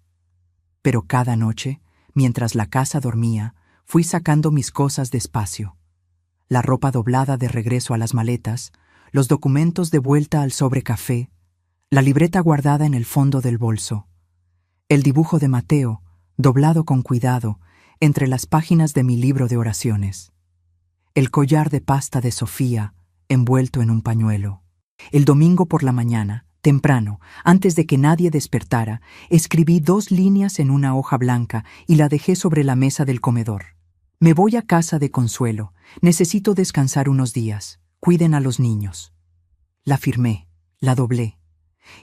Pero cada noche, mientras la casa dormía, fui sacando mis cosas despacio. La ropa doblada de regreso a las maletas, los documentos de vuelta al sobrecafé, la libreta guardada en el fondo del bolso, el dibujo de Mateo, doblado con cuidado, entre las páginas de mi libro de oraciones, el collar de pasta de Sofía, envuelto en un pañuelo. El domingo por la mañana, temprano, antes de que nadie despertara, escribí 2 líneas en una hoja blanca y la dejé sobre la mesa del comedor. Me voy a casa de Consuelo. Necesito descansar unos días. Cuiden a los niños. La firmé, la doblé,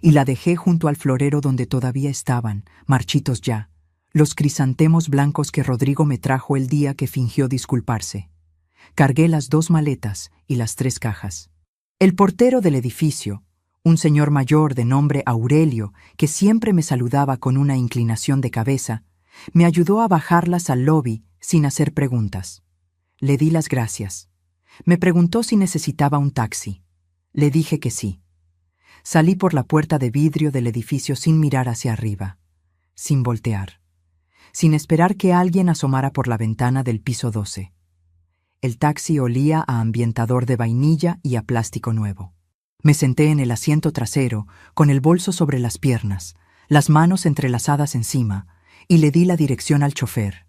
y la dejé junto al florero donde todavía estaban, marchitos ya, los crisantemos blancos que Rodrigo me trajo el día que fingió disculparse. Cargué las 2 maletas y las 3 cajas. El portero del edificio, un señor mayor de nombre Aurelio, que siempre me saludaba con una inclinación de cabeza, me ayudó a bajarlas al lobby sin hacer preguntas. Le di las gracias. Me preguntó si necesitaba un taxi. Le dije que sí. Salí por la puerta de vidrio del edificio sin mirar hacia arriba, sin voltear, sin esperar que alguien asomara por la ventana del piso 12. El taxi olía a ambientador de vainilla y a plástico nuevo. Me senté en el asiento trasero, con el bolso sobre las piernas, las manos entrelazadas encima, y le di la dirección al chofer.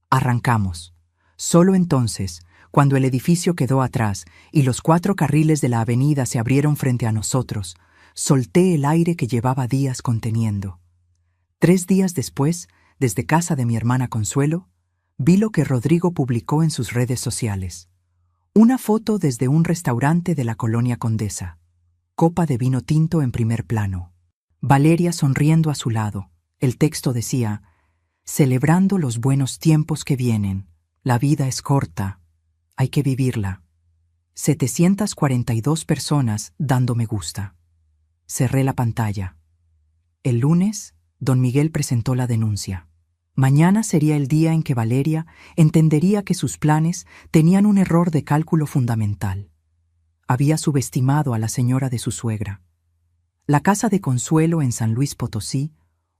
Arrancamos. Solo entonces, Cuando el edificio quedó atrás y los 4 carriles de la avenida se abrieron frente a nosotros, solté el aire que llevaba días conteniendo. 3 días después, desde casa de mi hermana Consuelo, vi lo que Rodrigo publicó en sus redes sociales. Una foto desde un restaurante de la Colonia Condesa. Copa de vino tinto en primer plano. Valeria sonriendo a su lado. El texto decía: celebrando los buenos tiempos que vienen. La vida es corta. Hay que vivirla. 742 personas dando me gusta. Cerré la pantalla. El lunes, don Miguel presentó la denuncia. Mañana sería el día en que Valeria entendería que sus planes tenían un error de cálculo fundamental. Había subestimado a la señora de su suegra. La casa de Consuelo en San Luis Potosí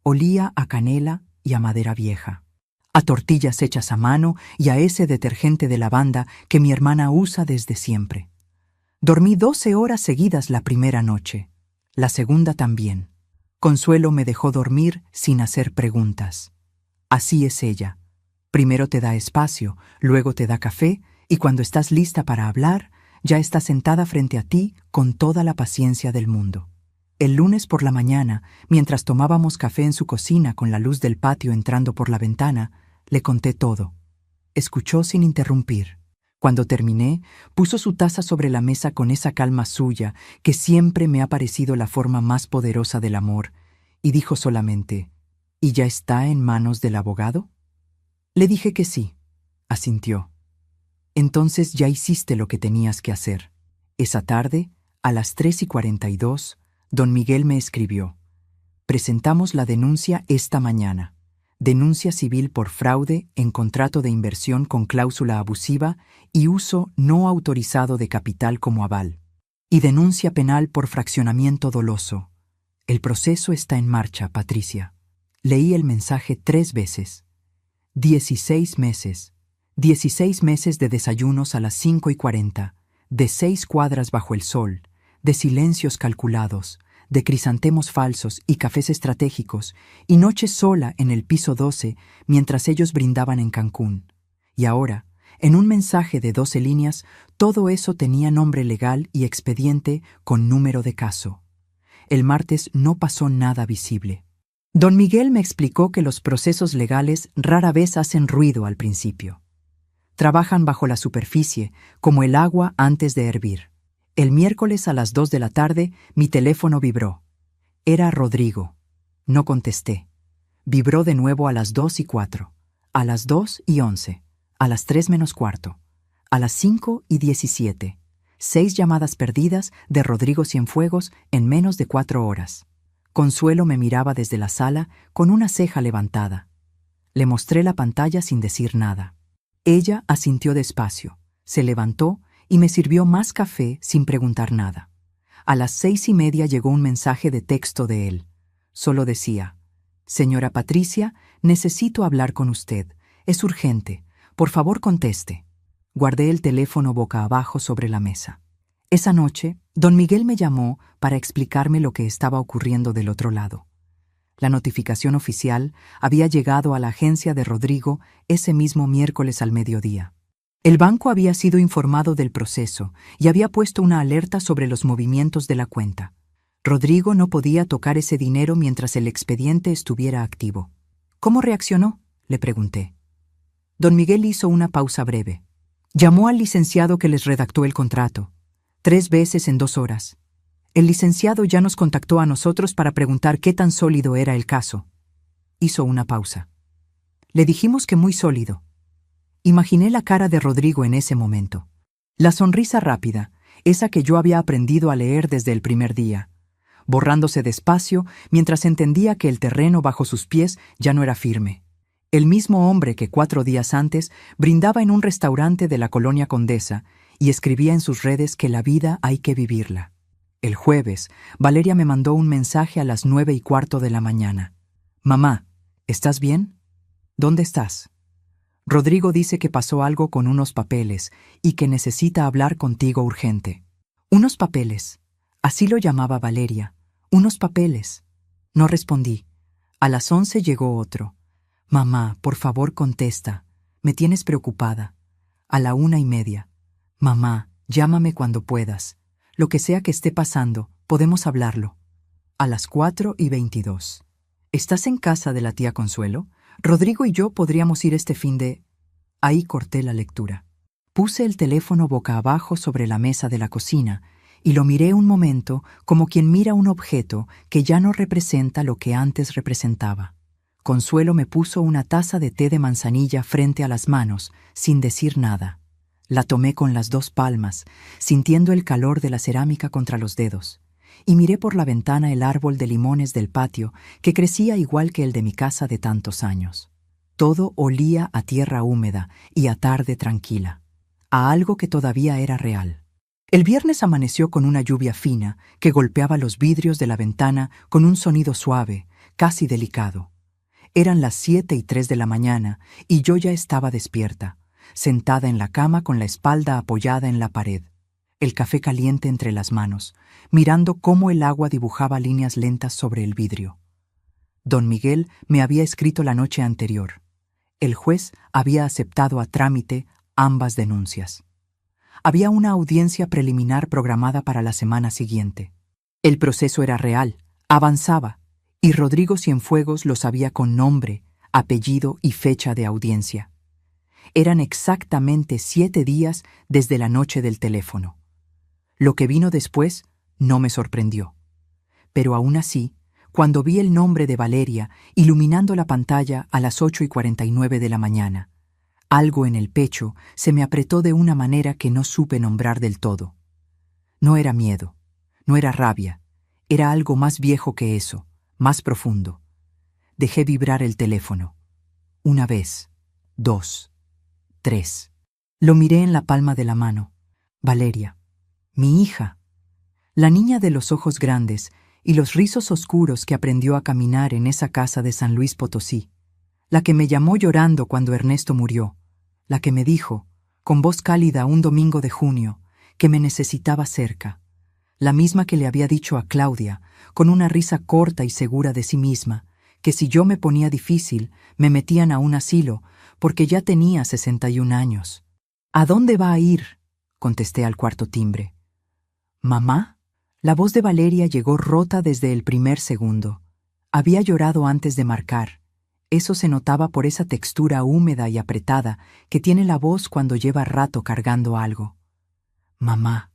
olía a canela y a madera vieja, a tortillas hechas a mano y a ese detergente de lavanda que mi hermana usa desde siempre. Dormí 12 horas seguidas la primera noche, la segunda también. Consuelo me dejó dormir sin hacer preguntas. Así es ella. Primero te da espacio, luego te da café, y cuando estás lista para hablar, ya está sentada frente a ti con toda la paciencia del mundo. El lunes por la mañana, mientras tomábamos café en su cocina con la luz del patio entrando por la ventana, le conté todo. Escuchó sin interrumpir. Cuando terminé, puso su taza sobre la mesa con esa calma suya que siempre me ha parecido la forma más poderosa del amor, y dijo solamente: ¿y ya está en manos del abogado? Le dije que sí. Asintió. Entonces ya hiciste lo que tenías que hacer. Esa tarde, a las 3:42, don Miguel me escribió: presentamos la denuncia esta mañana. Denuncia civil por fraude en contrato de inversión con cláusula abusiva y uso no autorizado de capital como aval. Y denuncia penal por fraccionamiento doloso. El proceso está en marcha, Patricia. Leí el mensaje 3 veces. 16 meses. 16 meses de desayunos a las 5:40, de 6 cuadras bajo el sol, de silencios calculados, de crisantemos falsos y cafés estratégicos, y noche sola en el piso 12 mientras ellos brindaban en Cancún. Y ahora, en un mensaje de 12 líneas, todo eso tenía nombre legal y expediente con número de caso. El martes no pasó nada visible. Don Miguel me explicó que los procesos legales rara vez hacen ruido al principio. Trabajan bajo la superficie, como el agua antes de hervir. El miércoles a las 2 de la tarde, mi teléfono vibró. Era Rodrigo. No contesté. Vibró de nuevo a las 2:04, a las 2:11, a las 3:15, a las 5:17. 6 llamadas perdidas de Rodrigo Cienfuegos en menos de 4 horas. Consuelo me miraba desde la sala con una ceja levantada. Le mostré la pantalla sin decir nada. Ella asintió despacio, se levantó y me sirvió más café sin preguntar nada. A las 6:30 llegó un mensaje de texto de él. Solo decía: señora Patricia, necesito hablar con usted. Es urgente. Por favor, conteste. Guardé el teléfono boca abajo sobre la mesa. Esa noche, don Miguel me llamó para explicarme lo que estaba ocurriendo del otro lado. La notificación oficial había llegado a la agencia de Rodrigo ese mismo miércoles al mediodía. El banco había sido informado del proceso y había puesto una alerta sobre los movimientos de la cuenta. Rodrigo no podía tocar ese dinero mientras el expediente estuviera activo. ¿Cómo reaccionó?, le pregunté. Don Miguel hizo una pausa breve. Llamó al licenciado que les redactó el contrato. 3 veces en 2 horas. El licenciado ya nos contactó a nosotros para preguntar qué tan sólido era el caso. Hizo una pausa. Le dijimos que muy sólido. Imaginé la cara de Rodrigo en ese momento. La sonrisa rápida, esa que yo había aprendido a leer desde el primer día, borrándose despacio mientras entendía que el terreno bajo sus pies ya no era firme. El mismo hombre que 4 días antes brindaba en un restaurante de la Colonia Condesa y escribía en sus redes que la vida hay que vivirla. El jueves, Valeria me mandó un mensaje a las 9:15 de la mañana. Mamá, ¿estás bien? ¿Dónde estás? Rodrigo dice que pasó algo con unos papeles y que necesita hablar contigo urgente. Unos papeles. Así lo llamaba Valeria. Unos papeles. No respondí. A las 11 llegó otro. Mamá, por favor contesta. Me tienes preocupada. A la 1:30. Mamá, llámame cuando puedas. Lo que sea que esté pasando, podemos hablarlo. A las 4:22. ¿Estás en casa de la tía Consuelo? Rodrigo y yo podríamos ir este fin de... Ahí corté la lectura. Puse el teléfono boca abajo sobre la mesa de la cocina y lo miré un momento como quien mira un objeto que ya no representa lo que antes representaba. Consuelo me puso una taza de té de manzanilla frente a las manos, sin decir nada. La tomé con las 2 palmas, sintiendo el calor de la cerámica contra los dedos, y miré por la ventana el árbol de limones del patio que crecía igual que el de mi casa de tantos años. Todo olía a tierra húmeda y a tarde tranquila, a algo que todavía era real. El viernes amaneció con una lluvia fina que golpeaba los vidrios de la ventana con un sonido suave, casi delicado. Eran las 7:03 de la mañana y yo ya estaba despierta, sentada en la cama con la espalda apoyada en la pared, el café caliente entre las manos, mirando cómo el agua dibujaba líneas lentas sobre el vidrio. Don Miguel me había escrito la noche anterior. El juez había aceptado a trámite ambas denuncias. Había una audiencia preliminar programada para la semana siguiente. El proceso era real, avanzaba, y Rodrigo Cienfuegos lo sabía con nombre, apellido y fecha de audiencia. Eran exactamente 7 días desde la noche del teléfono. Lo que vino después no me sorprendió. Pero aún así, cuando vi el nombre de Valeria iluminando la pantalla a las 8:49 de la mañana, algo en el pecho se me apretó de una manera que no supe nombrar del todo. No era miedo, no era rabia, era algo más viejo que eso, más profundo. Dejé vibrar el teléfono. 1 vez, 2, 3. Lo miré en la palma de la mano. Valeria, mi hija, la niña de los ojos grandes y los rizos oscuros que aprendió a caminar en esa casa de San Luis Potosí, la que me llamó llorando cuando Ernesto murió, la que me dijo, con voz cálida un domingo de junio, que me necesitaba cerca, la misma que le había dicho a Claudia, con una risa corta y segura de sí misma, que si yo me ponía difícil, me metían a un asilo, porque ya tenía 61 años. ¿A dónde va a ir?, contesté al cuarto timbre. ¿Mamá? La voz de Valeria llegó rota desde el primer segundo. Había llorado antes de marcar. Eso se notaba por esa textura húmeda y apretada que tiene la voz cuando lleva rato cargando algo. Mamá,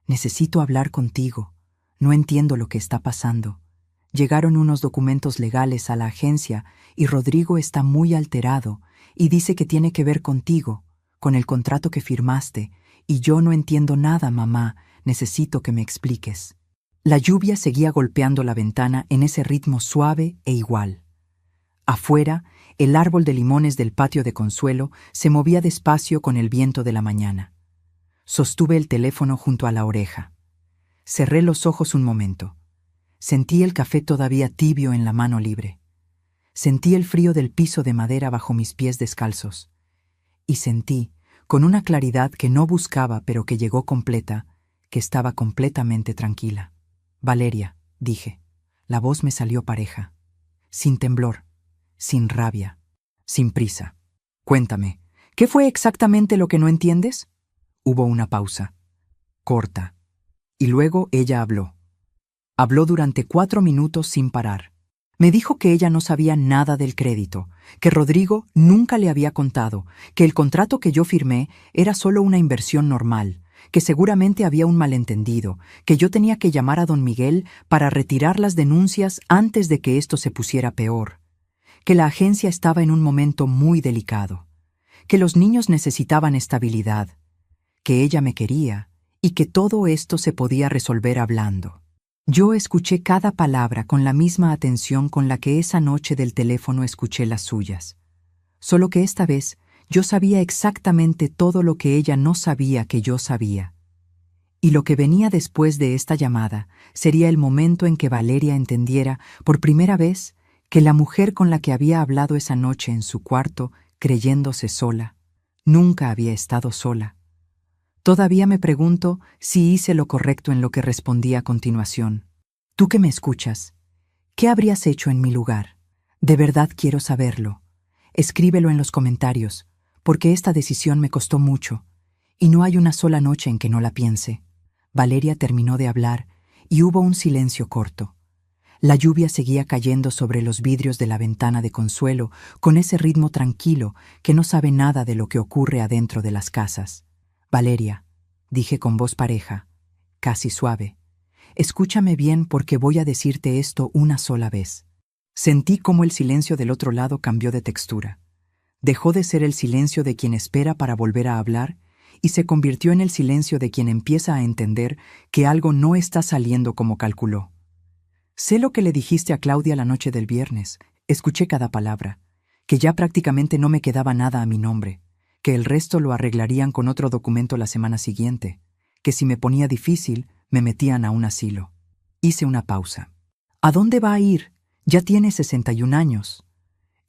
necesito hablar contigo. No entiendo lo que está pasando. Llegaron unos documentos legales a la agencia y Rodrigo está muy alterado y dice que tiene que ver contigo, con el contrato que firmaste, y yo no entiendo nada, mamá. Necesito que me expliques. La lluvia seguía golpeando la ventana en ese ritmo suave e igual. Afuera, el árbol de limones del patio de Consuelo se movía despacio con el viento de la mañana. Sostuve el teléfono junto a la oreja. Cerré los ojos un momento. Sentí el café todavía tibio en la mano libre. Sentí el frío del piso de madera bajo mis pies descalzos. Y sentí, con una claridad que no buscaba pero que llegó completa, que estaba completamente tranquila. Valeria, dije. La voz me salió pareja. Sin temblor, sin rabia, sin prisa. Cuéntame, ¿qué fue exactamente lo que no entiendes? Hubo una pausa, corta, y luego ella habló. Habló durante 4 minutos sin parar. Me dijo que ella no sabía nada del crédito, que Rodrigo nunca le había contado, que el contrato que yo firmé era solo una inversión normal, que seguramente había un malentendido, que yo tenía que llamar a don Miguel para retirar las denuncias antes de que esto se pusiera peor, que la agencia estaba en un momento muy delicado, que los niños necesitaban estabilidad, que ella me quería y que todo esto se podía resolver hablando. Yo escuché cada palabra con la misma atención con la que esa noche del teléfono escuché las suyas, solo que esta vez yo sabía exactamente todo lo que ella no sabía que yo sabía. Y lo que venía después de esta llamada sería el momento en que Valeria entendiera por primera vez que la mujer con la que había hablado esa noche en su cuarto, creyéndose sola, nunca había estado sola. Todavía me pregunto si hice lo correcto en lo que respondí a continuación. Tú que me escuchas, ¿qué habrías hecho en mi lugar? De verdad quiero saberlo. Escríbelo en los comentarios, porque esta decisión me costó mucho, y no hay una sola noche en que no la piense. Valeria terminó de hablar, y hubo un silencio corto. La lluvia seguía cayendo sobre los vidrios de la ventana de Consuelo con ese ritmo tranquilo que no sabe nada de lo que ocurre adentro de las casas. Valeria, dije con voz pareja, casi suave, escúchame bien porque voy a decirte esto una sola vez. Sentí cómo el silencio del otro lado cambió de textura. Dejó de ser el silencio de quien espera para volver a hablar y se convirtió en el silencio de quien empieza a entender que algo no está saliendo como calculó. Sé lo que le dijiste a Claudia la noche del viernes, escuché cada palabra, que ya prácticamente no me quedaba nada a mi nombre, que el resto lo arreglarían con otro documento la semana siguiente, que si me ponía difícil, me metían a un asilo. Hice una pausa. ¿A dónde va a ir? Ya tiene 61 años.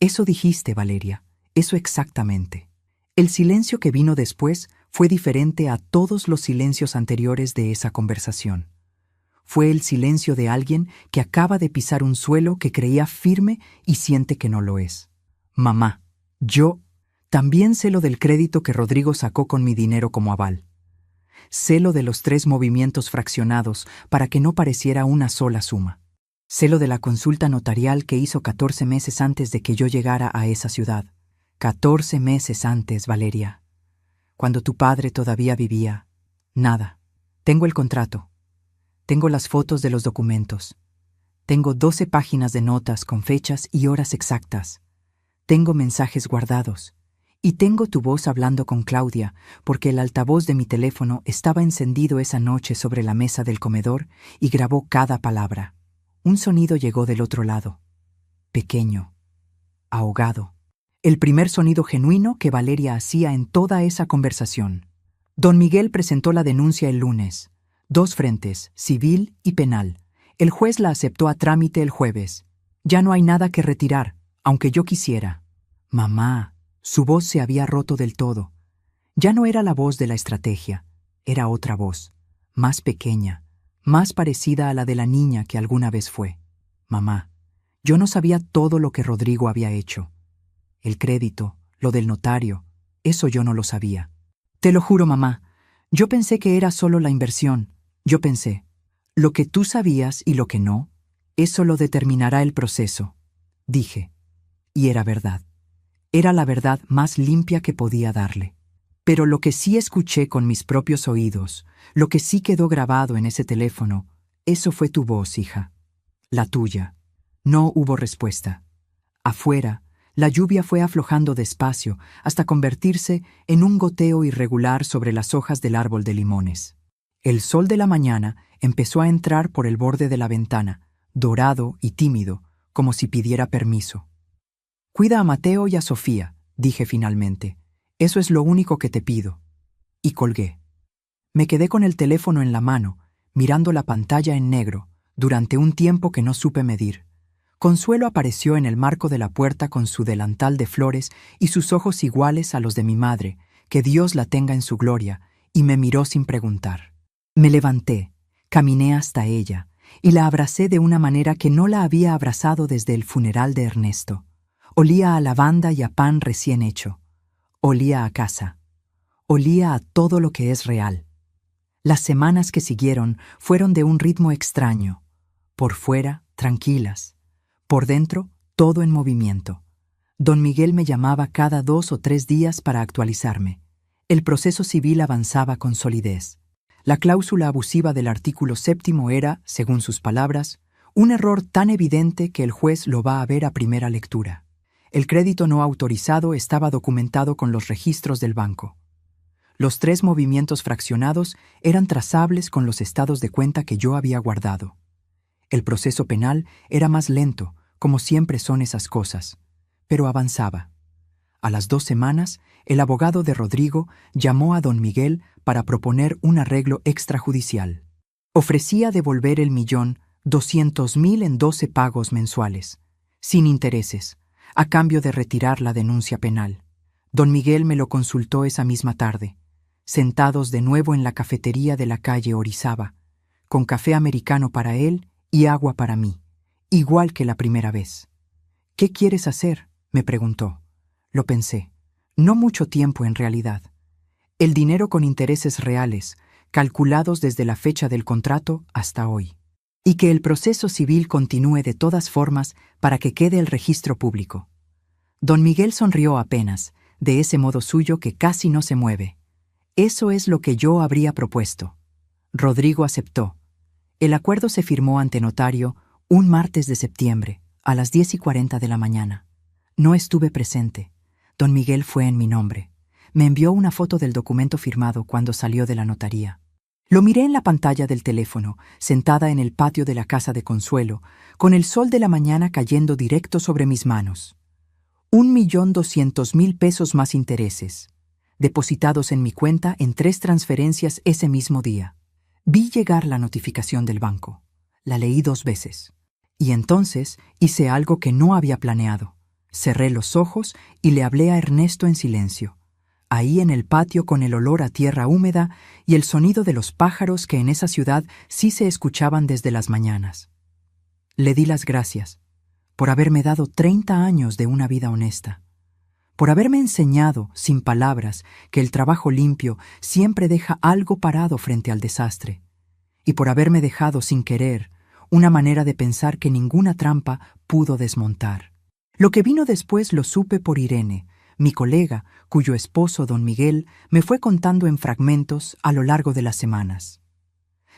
Eso dijiste, Valeria, eso exactamente. El silencio que vino después fue diferente a todos los silencios anteriores de esa conversación. Fue el silencio de alguien que acaba de pisar un suelo que creía firme y siente que no lo es. Mamá, yo también sé lo del crédito que Rodrigo sacó con mi dinero como aval. Sé lo de los 3 movimientos fraccionados para que no pareciera una sola suma. Sé lo de la consulta notarial que hizo 14 meses antes de que yo llegara a esa ciudad. 14 meses antes, Valeria. Cuando tu padre todavía vivía. Nada. Tengo el contrato. Tengo las fotos de los documentos. Tengo 12 páginas de notas con fechas y horas exactas. Tengo mensajes guardados. Y tengo tu voz hablando con Claudia, porque el altavoz de mi teléfono estaba encendido esa noche sobre la mesa del comedor y grabó cada palabra. Un sonido llegó del otro lado. Pequeño. Ahogado. El primer sonido genuino que Valeria hacía en toda esa conversación. Don Miguel presentó la denuncia el lunes. 2 frentes, civil y penal. El juez la aceptó a trámite el jueves. Ya no hay nada que retirar, aunque yo quisiera. Mamá, su voz se había roto del todo. Ya no era la voz de la estrategia, era otra voz, más pequeña, más parecida a la de la niña que alguna vez fue. Mamá, yo no sabía todo lo que Rodrigo había hecho. El crédito, lo del notario, eso yo no lo sabía. Te lo juro, mamá, yo pensé que era solo la inversión. Yo pensé, lo que tú sabías y lo que no, eso lo determinará el proceso, dije. Y era verdad. Era la verdad más limpia que podía darle. Pero lo que sí escuché con mis propios oídos, lo que sí quedó grabado en ese teléfono, eso fue tu voz, hija. La tuya. No hubo respuesta. Afuera, la lluvia fue aflojando despacio hasta convertirse en un goteo irregular sobre las hojas del árbol de limones. El sol de la mañana empezó a entrar por el borde de la ventana, dorado y tímido, como si pidiera permiso. Cuida a Mateo y a Sofía, dije finalmente. Eso es lo único que te pido. Y colgué. Me quedé con el teléfono en la mano, mirando la pantalla en negro, durante un tiempo que no supe medir. Consuelo apareció en el marco de la puerta con su delantal de flores y sus ojos iguales a los de mi madre, que Dios la tenga en su gloria, y me miró sin preguntar. Me levanté, caminé hasta ella, y la abracé de una manera que no la había abrazado desde el funeral de Ernesto. Olía a lavanda y a pan recién hecho. Olía a casa. Olía a todo lo que es real. Las semanas que siguieron fueron de un ritmo extraño. Por fuera, tranquilas. Por dentro, todo en movimiento. Don Miguel me llamaba cada 2 o 3 días para actualizarme. El proceso civil avanzaba con solidez. La cláusula abusiva del artículo 7º era, según sus palabras, un error tan evidente que el juez lo va a ver a primera lectura. El crédito no autorizado estaba documentado con los registros del banco. Los 3 movimientos fraccionados eran trazables con los estados de cuenta que yo había guardado. El proceso penal era más lento, como siempre son esas cosas, pero avanzaba. A las 2 semanas, el abogado de Rodrigo llamó a don Miguel para proponer un arreglo extrajudicial. Ofrecía devolver el 1.200.000 en 12 pagos mensuales, sin intereses, a cambio de retirar la denuncia penal. Don Miguel me lo consultó esa misma tarde, sentados de nuevo en la cafetería de la calle Orizaba, con café americano para él y agua para mí, igual que la primera vez. «¿Qué quieres hacer?», me preguntó. Lo pensé. No mucho tiempo en realidad. El dinero con intereses reales, calculados desde la fecha del contrato hasta hoy. Y que el proceso civil continúe de todas formas para que quede el registro público. Don Miguel sonrió apenas, de ese modo suyo que casi no se mueve. Eso es lo que yo habría propuesto. Rodrigo aceptó. El acuerdo se firmó ante notario un martes de septiembre, a las 10:40 de la mañana. No estuve presente. Don Miguel fue en mi nombre. Me envió una foto del documento firmado cuando salió de la notaría. Lo miré en la pantalla del teléfono, sentada en el patio de la casa de Consuelo, con el sol de la mañana cayendo directo sobre mis manos. 1.200.000 pesos más intereses, depositados en mi cuenta en 3 transferencias ese mismo día. Vi llegar la notificación del banco. La leí 2 veces. Y entonces hice algo que no había planeado. Cerré los ojos y le hablé a Ernesto en silencio. Ahí en el patio con el olor a tierra húmeda y el sonido de los pájaros que en esa ciudad sí se escuchaban desde las mañanas. Le di las gracias por haberme dado 30 años de una vida honesta, por haberme enseñado, sin palabras, que el trabajo limpio siempre deja algo parado frente al desastre, y por haberme dejado sin querer una manera de pensar que ninguna trampa pudo desmontar. Lo que vino después lo supe por Irene, mi colega, cuyo esposo, don Miguel, me fue contando en fragmentos a lo largo de las semanas.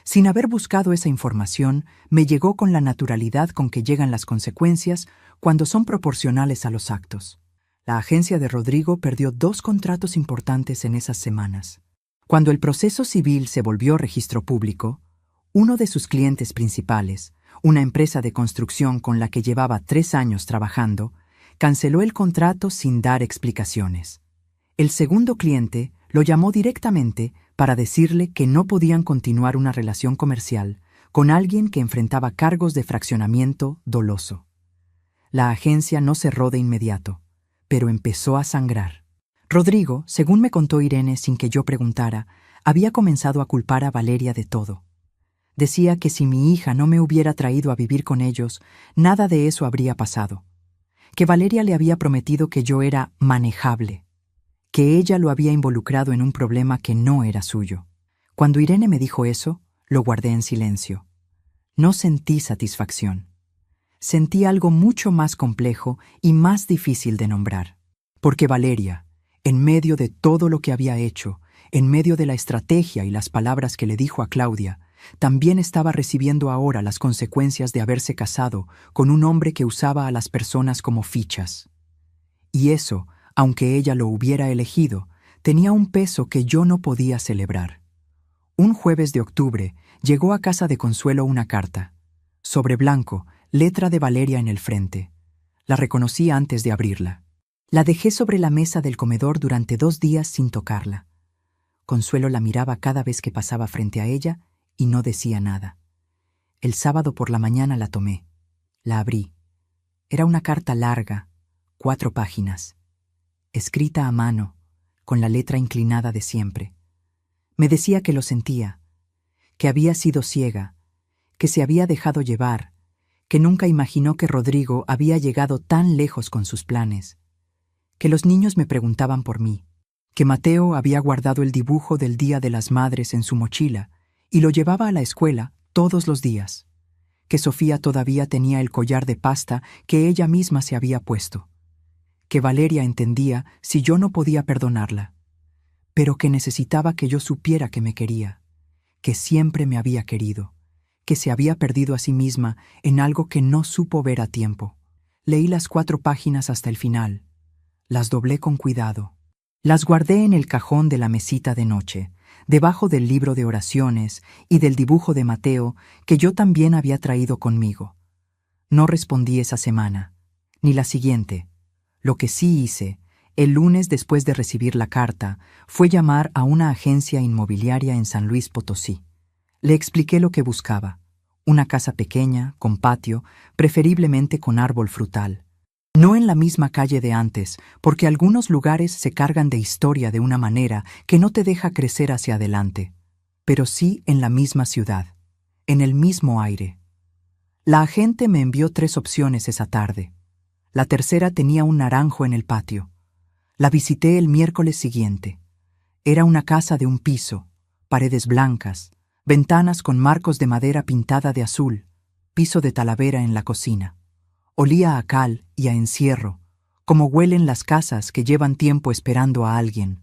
Sin haber buscado esa información, me llegó con la naturalidad con que llegan las consecuencias cuando son proporcionales a los actos. La agencia de Rodrigo perdió 2 contratos importantes en esas semanas. Cuando el proceso civil se volvió registro público, uno de sus clientes principales, una empresa de construcción con la que llevaba 3 años trabajando, canceló el contrato sin dar explicaciones. El segundo cliente lo llamó directamente para decirle que no podían continuar una relación comercial con alguien que enfrentaba cargos de fraccionamiento doloso. La agencia no cerró de inmediato, pero empezó a sangrar. Rodrigo, según me contó Irene sin que yo preguntara, había comenzado a culpar a Valeria de todo. Decía que si mi hija no me hubiera traído a vivir con ellos, nada de eso habría pasado. Que Valeria le había prometido que yo era manejable, que ella lo había involucrado en un problema que no era suyo. Cuando Irene me dijo eso, lo guardé en silencio. No sentí satisfacción. Sentí algo mucho más complejo y más difícil de nombrar. Porque Valeria, en medio de todo lo que había hecho, en medio de la estrategia y las palabras que le dijo a Claudia, también estaba recibiendo ahora las consecuencias de haberse casado con un hombre que usaba a las personas como fichas. Y eso, aunque ella lo hubiera elegido, tenía un peso que yo no podía celebrar. Un jueves de octubre llegó a casa de Consuelo una carta. Sobre blanco, letra de Valeria en el frente. La reconocí antes de abrirla. La dejé sobre la mesa del comedor durante 2 días sin tocarla. Consuelo la miraba cada vez que pasaba frente a ella y no decía nada. El sábado por la mañana la tomé. La abrí. Era una carta larga, 4 páginas, escrita a mano, con la letra inclinada de siempre. Me decía que lo sentía, que había sido ciega, que se había dejado llevar, que nunca imaginó que Rodrigo había llegado tan lejos con sus planes, que los niños me preguntaban por mí, que Mateo había guardado el dibujo del Día de las Madres en su mochila y lo llevaba a la escuela todos los días, que Sofía todavía tenía el collar de pasta que ella misma se había puesto, que Valeria entendía si yo no podía perdonarla, pero que necesitaba que yo supiera que me quería, que siempre me había querido, que se había perdido a sí misma en algo que no supo ver a tiempo. Leí las 4 páginas hasta el final. Las doblé con cuidado. Las guardé en el cajón de la mesita de noche, debajo del libro de oraciones y del dibujo de Mateo que yo también había traído conmigo. No respondí esa semana, ni la siguiente. Lo que sí hice, el lunes después de recibir la carta, fue llamar a una agencia inmobiliaria en San Luis Potosí. Le expliqué lo que buscaba: una casa pequeña, con patio, preferiblemente con árbol frutal. No en la misma calle de antes, porque algunos lugares se cargan de historia de una manera que no te deja crecer hacia adelante, pero sí en la misma ciudad, en el mismo aire. La agente me envió 3 opciones esa tarde. La tercera tenía un naranjo en el patio. La visité el miércoles siguiente. Era una casa de un piso, paredes blancas, ventanas con marcos de madera pintada de azul, piso de talavera en la cocina. Olía a cal y a encierro, como huelen las casas que llevan tiempo esperando a alguien.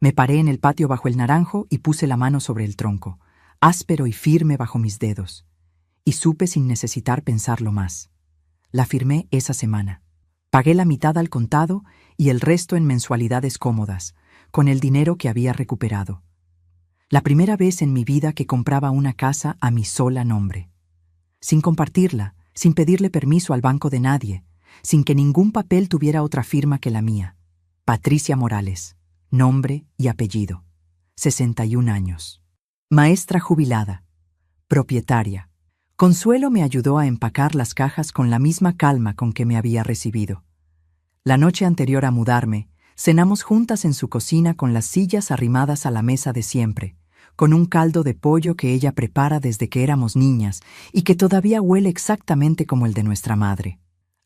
Me paré en el patio bajo el naranjo y puse la mano sobre el tronco, áspero y firme bajo mis dedos, y supe sin necesitar pensarlo más. La firmé esa semana. Pagué la mitad al contado y el resto en mensualidades cómodas, con el dinero que había recuperado. La primera vez en mi vida que compraba una casa a mi sola nombre. Sin compartirla, sin pedirle permiso al banco de nadie, sin que ningún papel tuviera otra firma que la mía. Patricia Morales, nombre y apellido. 61 años. Maestra jubilada. Propietaria. Consuelo me ayudó a empacar las cajas con la misma calma con que me había recibido. La noche anterior a mudarme, cenamos juntas en su cocina con las sillas arrimadas a la mesa de siempre, con un caldo de pollo que ella prepara desde que éramos niñas y que todavía huele exactamente como el de nuestra madre.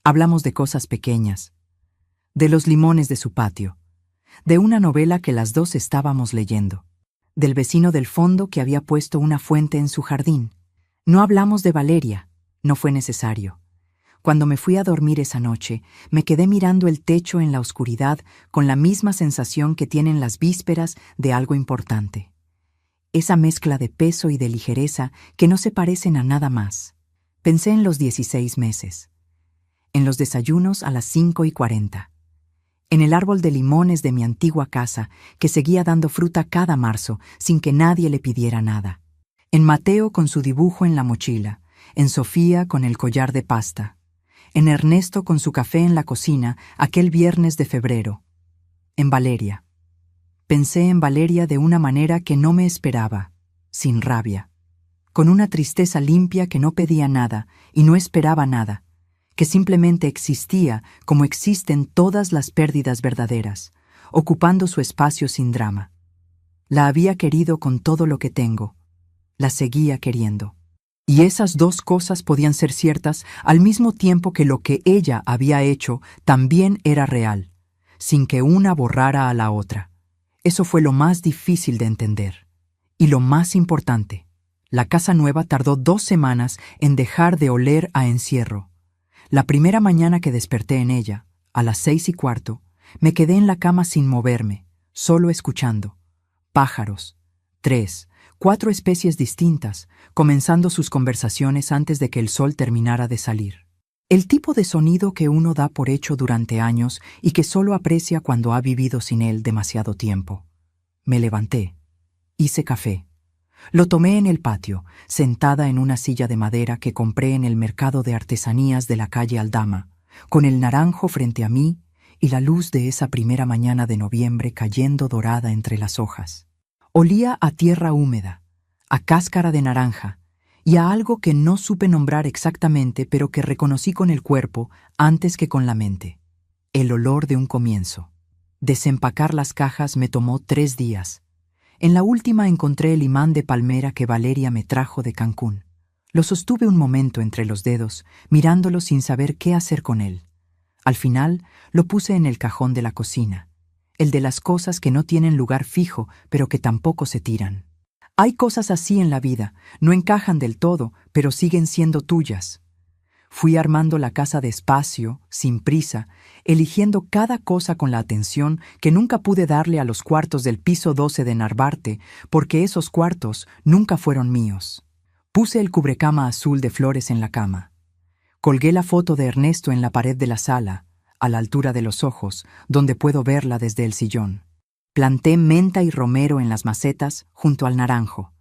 Hablamos de cosas pequeñas, de los limones de su patio, de una novela que las dos estábamos leyendo, del vecino del fondo que había puesto una fuente en su jardín. No hablamos de Valeria, no fue necesario. Cuando me fui a dormir esa noche, me quedé mirando el techo en la oscuridad con la misma sensación que tienen las vísperas de algo importante. Esa mezcla de peso y de ligereza que no se parecen a nada más. Pensé en los 16 meses, en los desayunos a las 5:40, en el árbol de limones de mi antigua casa que seguía dando fruta cada marzo sin que nadie le pidiera nada, en Mateo con su dibujo en la mochila, en Sofía con el collar de pasta, en Ernesto con su café en la cocina aquel viernes de febrero, en Valeria. Pensé en Valeria de una manera que no me esperaba, sin rabia, con una tristeza limpia que no pedía nada y no esperaba nada, que simplemente existía como existen todas las pérdidas verdaderas, ocupando su espacio sin drama. La había querido con todo lo que tengo, la seguía queriendo. Y esas dos cosas podían ser ciertas al mismo tiempo que lo que ella había hecho también era real, sin que una borrara a la otra. Eso fue lo más difícil de entender. Y lo más importante, la casa nueva tardó 2 semanas en dejar de oler a encierro. La primera mañana que desperté en ella, a las 6:15, me quedé en la cama sin moverme, solo escuchando. Pájaros, 3, 4 especies distintas, comenzando sus conversaciones antes de que el sol terminara de salir. El tipo de sonido que uno da por hecho durante años y que solo aprecia cuando ha vivido sin él demasiado tiempo. Me levanté. Hice café. Lo tomé en el patio, sentada en una silla de madera que compré en el mercado de artesanías de la calle Aldama, con el naranjo frente a mí y la luz de esa primera mañana de noviembre cayendo dorada entre las hojas. Olía a tierra húmeda, a cáscara de naranja y a algo que no supe nombrar exactamente, pero que reconocí con el cuerpo antes que con la mente. El olor de un comienzo. Desempacar las cajas me tomó 3 días. En la última encontré el imán de palmera que Valeria me trajo de Cancún. Lo sostuve un momento entre los dedos, mirándolo sin saber qué hacer con él. Al final, lo puse en el cajón de la cocina, el de las cosas que no tienen lugar fijo, pero que tampoco se tiran. Hay cosas así en la vida, no encajan del todo, pero siguen siendo tuyas. Fui armando la casa despacio, sin prisa, eligiendo cada cosa con la atención que nunca pude darle a los cuartos del piso 12 de Narvarte, porque esos cuartos nunca fueron míos. Puse el cubrecama azul de flores en la cama. Colgué la foto de Ernesto en la pared de la sala, a la altura de los ojos, donde puedo verla desde el sillón. Planté menta y romero en las macetas junto al naranjo,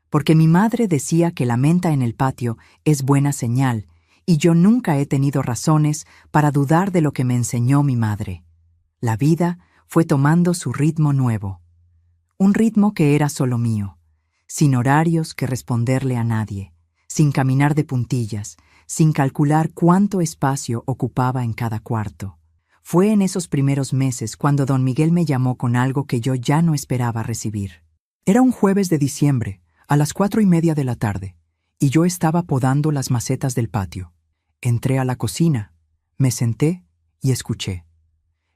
porque mi madre decía que la menta en el patio es buena señal, y yo nunca he tenido razones para dudar de lo que me enseñó mi madre. La vida fue tomando su ritmo nuevo, un ritmo que era solo mío, sin horarios que responderle a nadie, sin caminar de puntillas, sin calcular cuánto espacio ocupaba en cada cuarto. Fue en esos primeros meses cuando don Miguel me llamó con algo que yo ya no esperaba recibir. Era un jueves de diciembre, a las 4:30 de la tarde, y yo estaba podando las macetas del patio. Entré a la cocina, me senté y escuché.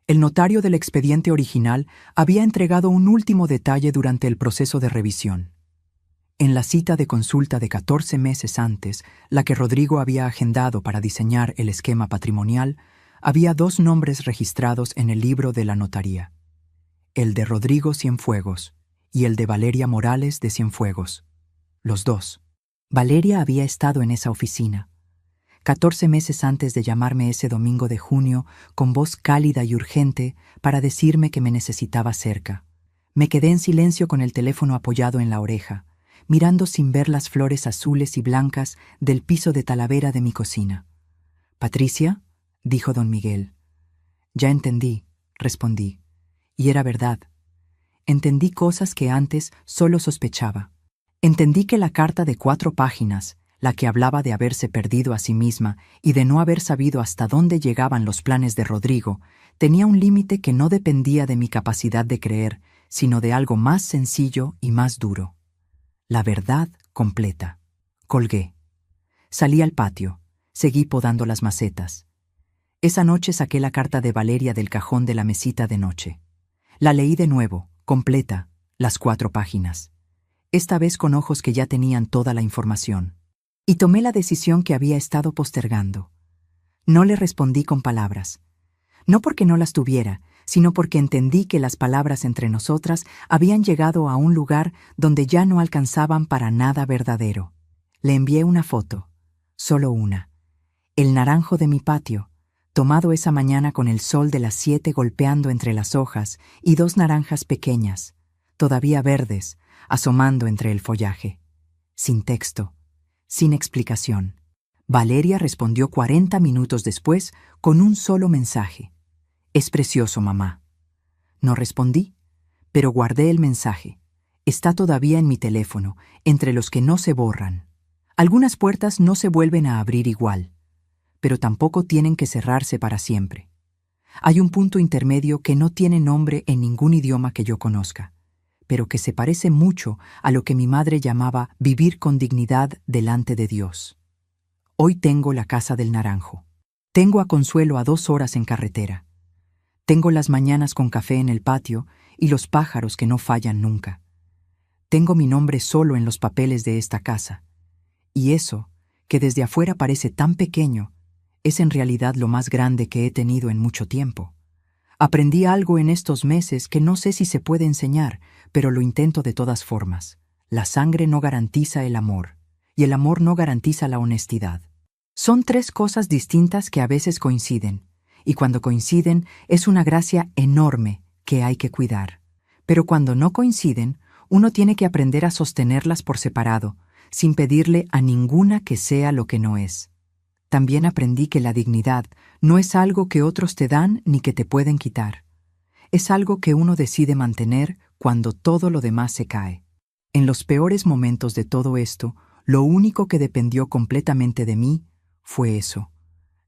El notario del expediente original había entregado un último detalle durante el proceso de revisión. En la cita de consulta de 14 meses antes, la que Rodrigo había agendado para diseñar el esquema patrimonial, había 2 nombres registrados en el libro de la notaría: el de Rodrigo Cienfuegos y el de Valeria Morales de Cienfuegos. Los 2. Valeria había estado en esa oficina 14 meses antes de llamarme ese domingo de junio con voz cálida y urgente para decirme que me necesitaba cerca. Me quedé en silencio con el teléfono apoyado en la oreja, mirando sin ver las flores azules y blancas del piso de talavera de mi cocina. «Patricia», dijo don Miguel. «Ya entendí», respondí. Y era verdad. Entendí cosas que antes solo sospechaba. Entendí que la carta de 4 páginas, la que hablaba de haberse perdido a sí misma y de no haber sabido hasta dónde llegaban los planes de Rodrigo, tenía un límite que no dependía de mi capacidad de creer, sino de algo más sencillo y más duro. La verdad completa. Colgué. Salí al patio. Seguí podando las macetas. Esa noche saqué la carta de Valeria del cajón de la mesita de noche. La leí de nuevo, completa, las 4 páginas. Esta vez con ojos que ya tenían toda la información. Y tomé la decisión que había estado postergando. No le respondí con palabras. No porque no las tuviera, sino porque entendí que las palabras entre nosotras habían llegado a un lugar donde ya no alcanzaban para nada verdadero. Le envié una foto, solo una. El naranjo de mi patio, tomado esa mañana con el sol de las 7 golpeando entre las hojas y 2 naranjas pequeñas, todavía verdes, asomando entre el follaje. Sin texto. Sin explicación. Valeria respondió 40 minutos después con un solo mensaje. «Es precioso, mamá». No respondí, pero guardé el mensaje. Está todavía en mi teléfono, entre los que no se borran. Algunas puertas no se vuelven a abrir igual, pero tampoco tienen que cerrarse para siempre. Hay un punto intermedio que no tiene nombre en ningún idioma que yo conozca, pero que se parece mucho a lo que mi madre llamaba vivir con dignidad delante de Dios. Hoy tengo la casa del naranjo. Tengo a Consuelo a 2 horas en carretera. Tengo las mañanas con café en el patio y los pájaros que no fallan nunca. Tengo mi nombre solo en los papeles de esta casa. Y eso, que desde afuera parece tan pequeño, es en realidad lo más grande que he tenido en mucho tiempo. Aprendí algo en estos meses que no sé si se puede enseñar, pero lo intento de todas formas. La sangre no garantiza el amor, y el amor no garantiza la honestidad. Son 3 cosas distintas que a veces coinciden, y cuando coinciden es una gracia enorme que hay que cuidar. Pero cuando no coinciden, uno tiene que aprender a sostenerlas por separado, sin pedirle a ninguna que sea lo que no es. También aprendí que la dignidad no es algo que otros te dan ni que te pueden quitar. Es algo que uno decide mantener cuando todo lo demás se cae. En los peores momentos de todo esto, lo único que dependió completamente de mí fue eso,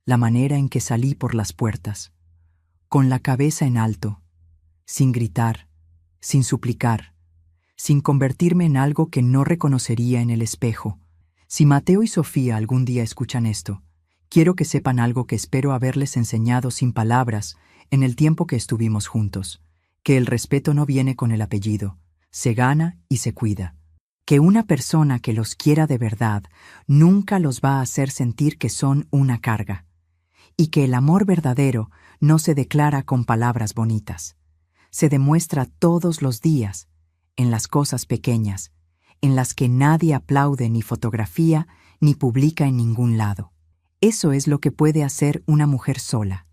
la manera en que salí por las puertas, con la cabeza en alto, sin gritar, sin suplicar, sin convertirme en algo que no reconocería en el espejo. Si Mateo y Sofía algún día escuchan esto, quiero que sepan algo que espero haberles enseñado sin palabras en el tiempo que estuvimos juntos, que el respeto no viene con el apellido, se gana y se cuida. Que una persona que los quiera de verdad nunca los va a hacer sentir que son una carga, y que el amor verdadero no se declara con palabras bonitas. Se demuestra todos los días, en las cosas pequeñas, en las que nadie aplaude ni fotografía ni publica en ningún lado. Eso es lo que puede hacer una mujer sola.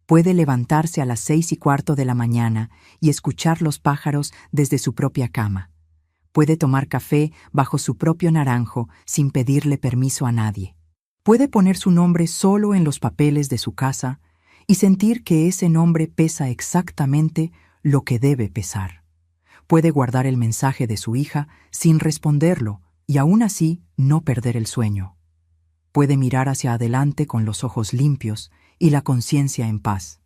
Puede levantarse a las 6:15 de la mañana y escuchar los pájaros desde su propia cama. Puede tomar café bajo su propio naranjo sin pedirle permiso a nadie. Puede poner su nombre solo en los papeles de su casa y sentir que ese nombre pesa exactamente lo que debe pesar. Puede guardar el mensaje de su hija sin responderlo y aún así no perder el sueño. Puede mirar hacia adelante con los ojos limpios y la conciencia en paz.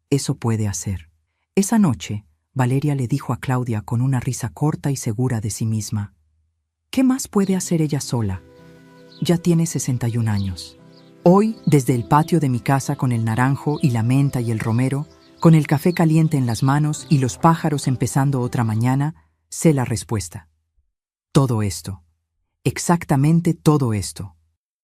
Eso puede hacer. Esa noche, Valeria le dijo a Claudia con una risa corta y segura de sí misma: ¿qué más puede hacer ella sola? Ya tiene 61 años. Hoy, desde el patio de mi casa con el naranjo y la menta y el romero, Con el café caliente en las manos y los pájaros empezando otra mañana, sé la respuesta. Todo esto. Exactamente todo esto.